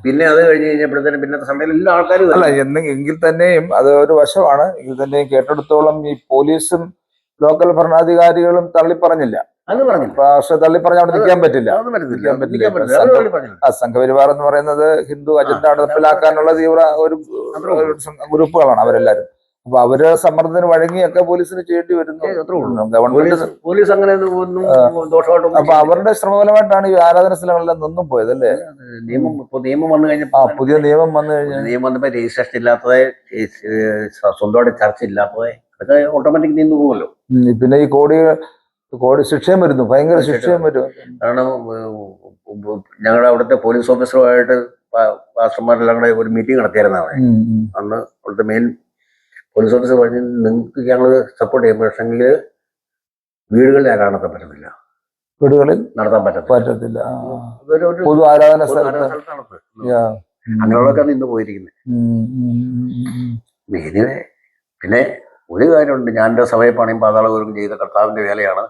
പിന്നെ അത് കഴിഞ്ഞ് കഴിഞ്ഞപ്പോഴത്തേനും പിന്നത്തെ സൺഡേയിൽ എല്ലാ ആൾക്കാരും അല്ല എങ്കിൽ തന്നെയും അത് ഒരു വശമാണ്. എങ്കിൽ തന്നെയും കേട്ടെടുത്തോളം ഈ പോലീസും ലോക്കൽ ഭരണാധികാരികളും തള്ളിപ്പറഞ്ഞില്ല. പക്ഷെ തള്ളിപ്പറഞ്ഞ അവിടെ നിൽക്കാൻ പറ്റില്ല. സംഘപരിവാർ എന്ന് പറയുന്നത് ഹിന്ദു അജണ്ട നടപ്പിലാക്കാനുള്ള തീവ്ര ഒരു ഗ്രൂപ്പുകളാണ് അവരെല്ലാരും. അപ്പൊ അവര് സമ്മർദ്ദത്തിന് വഴങ്ങിയൊക്കെ പോലീസിന് ചെയ്യേണ്ടി വരുന്നു. അത്രേ ഉള്ളൂ. ഗവൺമെന്റ് പോലീസ് അങ്ങനെ ഒന്നും ദോഷമായിട്ടൊന്നും അപ്പൊ അവരുടെ ശ്രമഫലമായിട്ടാണ് ഈ ആരാധന സ്ഥലങ്ങളെല്ലാം നിന്നും പോയത് അല്ലേ? നിയമം വന്നു കഴിഞ്ഞപ്പോ പുതിയ നിയമം വന്നു കഴിഞ്ഞാൽ നിയമം വന്നപ്പോ രജിസ്ട്രേഷൻ ഇല്ലാത്തത്, സ്വന്തമായിട്ട് ചർച്ച ഇല്ലാത്തത്, അതൊക്കെ ഓട്ടോമാറ്റിക് നിന്ന് പോകുമല്ലോ. പിന്നെ ഈ കോടി ശിക്ഷയും വരുന്നു, ഭയങ്കര ശിക്ഷയും വരും. കാരണം ഞങ്ങളുടെ അവിടുത്തെ പോലീസ് ഓഫീസറുമായിട്ട് പാസ്റ്റർമാരെല്ലാം കൂടെ ഒരു മീറ്റിംഗ് നടത്തിയായിരുന്നതാണ്. അന്ന് അവിടുത്തെ മെയിൻ പോലീസ് ഓഫീസർ പറഞ്ഞ് നിങ്ങൾക്ക് ഞങ്ങൾ സപ്പോർട്ട് ചെയ്യാം, പക്ഷെങ്കിൽ വീടുകളിൽ ആരാണത്താൻ പറ്റുന്നില്ല, വീടുകളിൽ നടത്താൻ പറ്റത്തില്ല. പൊതു ആരാധന സ്ഥലത്ത് അങ്ങനെയുള്ളതൊക്കെ ഇന്ന് പോയിരിക്കുന്നത്. മെയിനിനെ പിന്നെ ഒരു കാര്യമുണ്ട്, ഞാൻ എൻ്റെ സഭയെ പണിയും പാതാളപൂരം ചെയ്ത കർത്താവിന്റെ വേലയാണ്,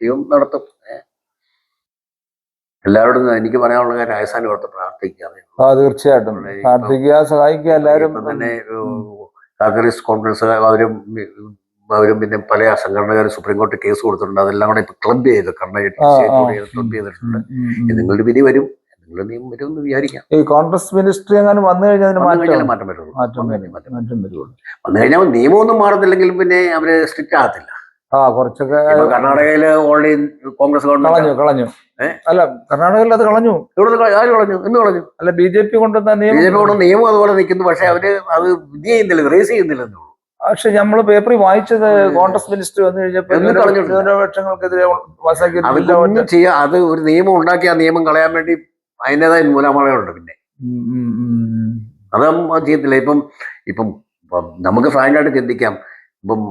ദൈവം നടത്തും. എല്ലാവരോടും എനിക്ക് പറയാനുള്ള കാര്യം രാജസ്ഥാനി ഓർത്ത് പ്രാർത്ഥിക്കാതെ. തീർച്ചയായിട്ടും പ്രാർത്ഥിക്കുക, സഹായിക്കുക എല്ലാവരും. തന്നെ കാത്തലിക് കോൺഫറൻസ് അവരും പിന്നെ പല സംഘടനകാരും സുപ്രീം കോടതി കേസ് കൊടുത്തിട്ടുണ്ട്. അതെല്ലാം കൂടെ ഇപ്പൊ ക്ലബ് ചെയ്ത് ക്ലബ് ചെയ്തിട്ടുണ്ട്. നിങ്ങളുടെ വിധി വരും, നിങ്ങളുടെ നിയമം വരും എന്ന് വിചാരിക്കാം. ഈ കോൺഗ്രസ് മിനിസ്ട്രി അങ്ങനെ വന്നു കഴിഞ്ഞാൽ മാറ്റം വരുള്ളൂ. വന്നു കഴിഞ്ഞാൽ നിയമമൊന്നും മാറുന്നില്ലെങ്കിലും പിന്നെ അവര് സ്ട്രിക്റ്റ് ആകത്തില്ല. കുറച്ചൊക്കെ കർണാടകയില് ഓൾറെഡി കോൺഗ്രസ് ഗവൺമെന്റ് കളഞ്ഞു. അല്ല, കർണാടകയിൽ അത് കളഞ്ഞു. ആര് കളഞ്ഞു? എന്ന് കളഞ്ഞു. അല്ല, BJP കൊണ്ടുവന്ന നിയമം അതുപോലെ നിൽക്കുന്നു. പക്ഷെ അവര് അത് ഇത് ചെയ്യുന്നില്ല, റേസ് ചെയ്യുന്നില്ലെന്നുള്ളൂ. പക്ഷെ നമ്മള് പേപ്പറിൽ വായിച്ചത് കോൺഗ്രസ് മിനിസ്റ്റർ വന്നു കഴിഞ്ഞപ്പോ ന്യൂനപക്ഷങ്ങൾക്കെതിരെ അതൊന്നും ചെയ്യാം. അത് ഒരു നിയമം ഉണ്ടാക്കി ആ നിയമം കളയാൻ വേണ്ടി അതിൻ്റെതായ മൂലമളകളുണ്ട്. പിന്നെ അതൊന്നും ചെയ്യത്തില്ല. ഇപ്പം നമുക്ക് ഫ്രാങ്കായിട്ട് ചിന്തിക്കാം. ഇപ്പം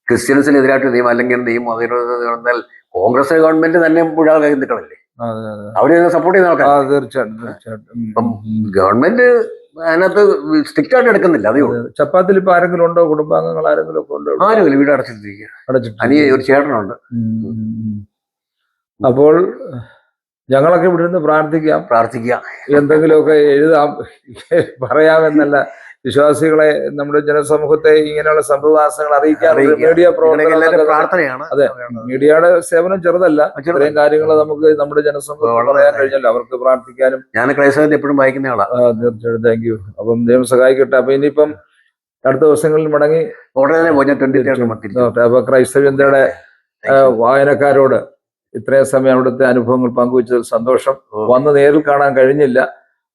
ക്രിസ്ത്യൻസിനെതിരായിട്ട് നിയമം അല്ലെങ്കിൽ നിയമം അതിൽ കോൺഗ്രസ് ഗവൺമെന്റ് തന്നെ മുഴുവൻ നിൽക്കണല്ലേ, അവര് സപ്പോർട്ട് ചെയ്യുന്ന ആൾക്കാർ. തീർച്ചയായിട്ടും ഇപ്പം ഗവൺമെന്റ് അതിനകത്ത് സ്ട്രിക്റ്റ് ആയിട്ട് എടുക്കുന്നില്ല. അതേ ഉള്ളൂ. ചപ്പാത്തിൽ ഇപ്പൊ ആരെങ്കിലും ഉണ്ടോ? കുടുംബാംഗങ്ങൾ ആരെങ്കിലും ഒക്കെ ഉണ്ടോ? ആരുമില്ല, വീട് അടച്ചിട്ടിരിക്കുക. ഒരു ചേട്ടനുണ്ട്. അപ്പോൾ ഞങ്ങളൊക്കെ ഇവിടെ നിന്ന് പ്രാർത്ഥിക്കാം, എന്തെങ്കിലുമൊക്കെ എഴുതാം, പറയാമെന്നല്ല. വിശ്വാസികളെ, നമ്മുടെ ജനസമൂഹത്തെ ഇങ്ങനെയുള്ള സംഭവവാസങ്ങൾ അറിയിക്കാൻ മീഡിയ പ്രാർത്ഥനയാണ്. അതെ, മീഡിയയുടെ സേവനം ചെറുതല്ല. ഇത്രയും കാര്യങ്ങൾ നമുക്ക് നമ്മുടെ ജനസമൂഹം പറയാൻ കഴിഞ്ഞല്ലോ. അവർക്ക് പ്രാർത്ഥിക്കാനും. ഞാൻ ക്രൈസ്തവത്തെ എപ്പോഴും വായിക്കുന്ന ആളാ. തീർച്ചയായിട്ടും, താങ്ക് യു. അപ്പം ദൈവം സഹായിക്കട്ടെ. അപ്പൊ ഇനിയിപ്പം അടുത്ത ദിവസങ്ങളിൽ മടങ്ങി അപ്പൊ ക്രൈസ്തവ്യതയുടെ വായനക്കാരോട് ഇത്രയും സമയം അവിടുത്തെ അനുഭവങ്ങൾ പങ്കുവച്ചതിൽ സന്തോഷം. വന്ന് നേരിൽ കാണാൻ കഴിഞ്ഞില്ല,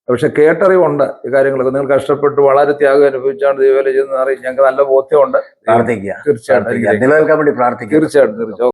പക്ഷെ കേട്ടറിവുണ്ട്. ഈ കാര്യങ്ങളൊക്കെ നിങ്ങൾ കഷ്ടപ്പെട്ട് വളരെ ത്യാഗം അനുഭവിച്ചാണ് ദൈവവേല ചെയ്യുന്നത് അറിയാം. ഞങ്ങൾക്ക് നല്ല ബോധ്യമുണ്ട്. തീർച്ചയായിട്ടും. തീർച്ചയായിട്ടും.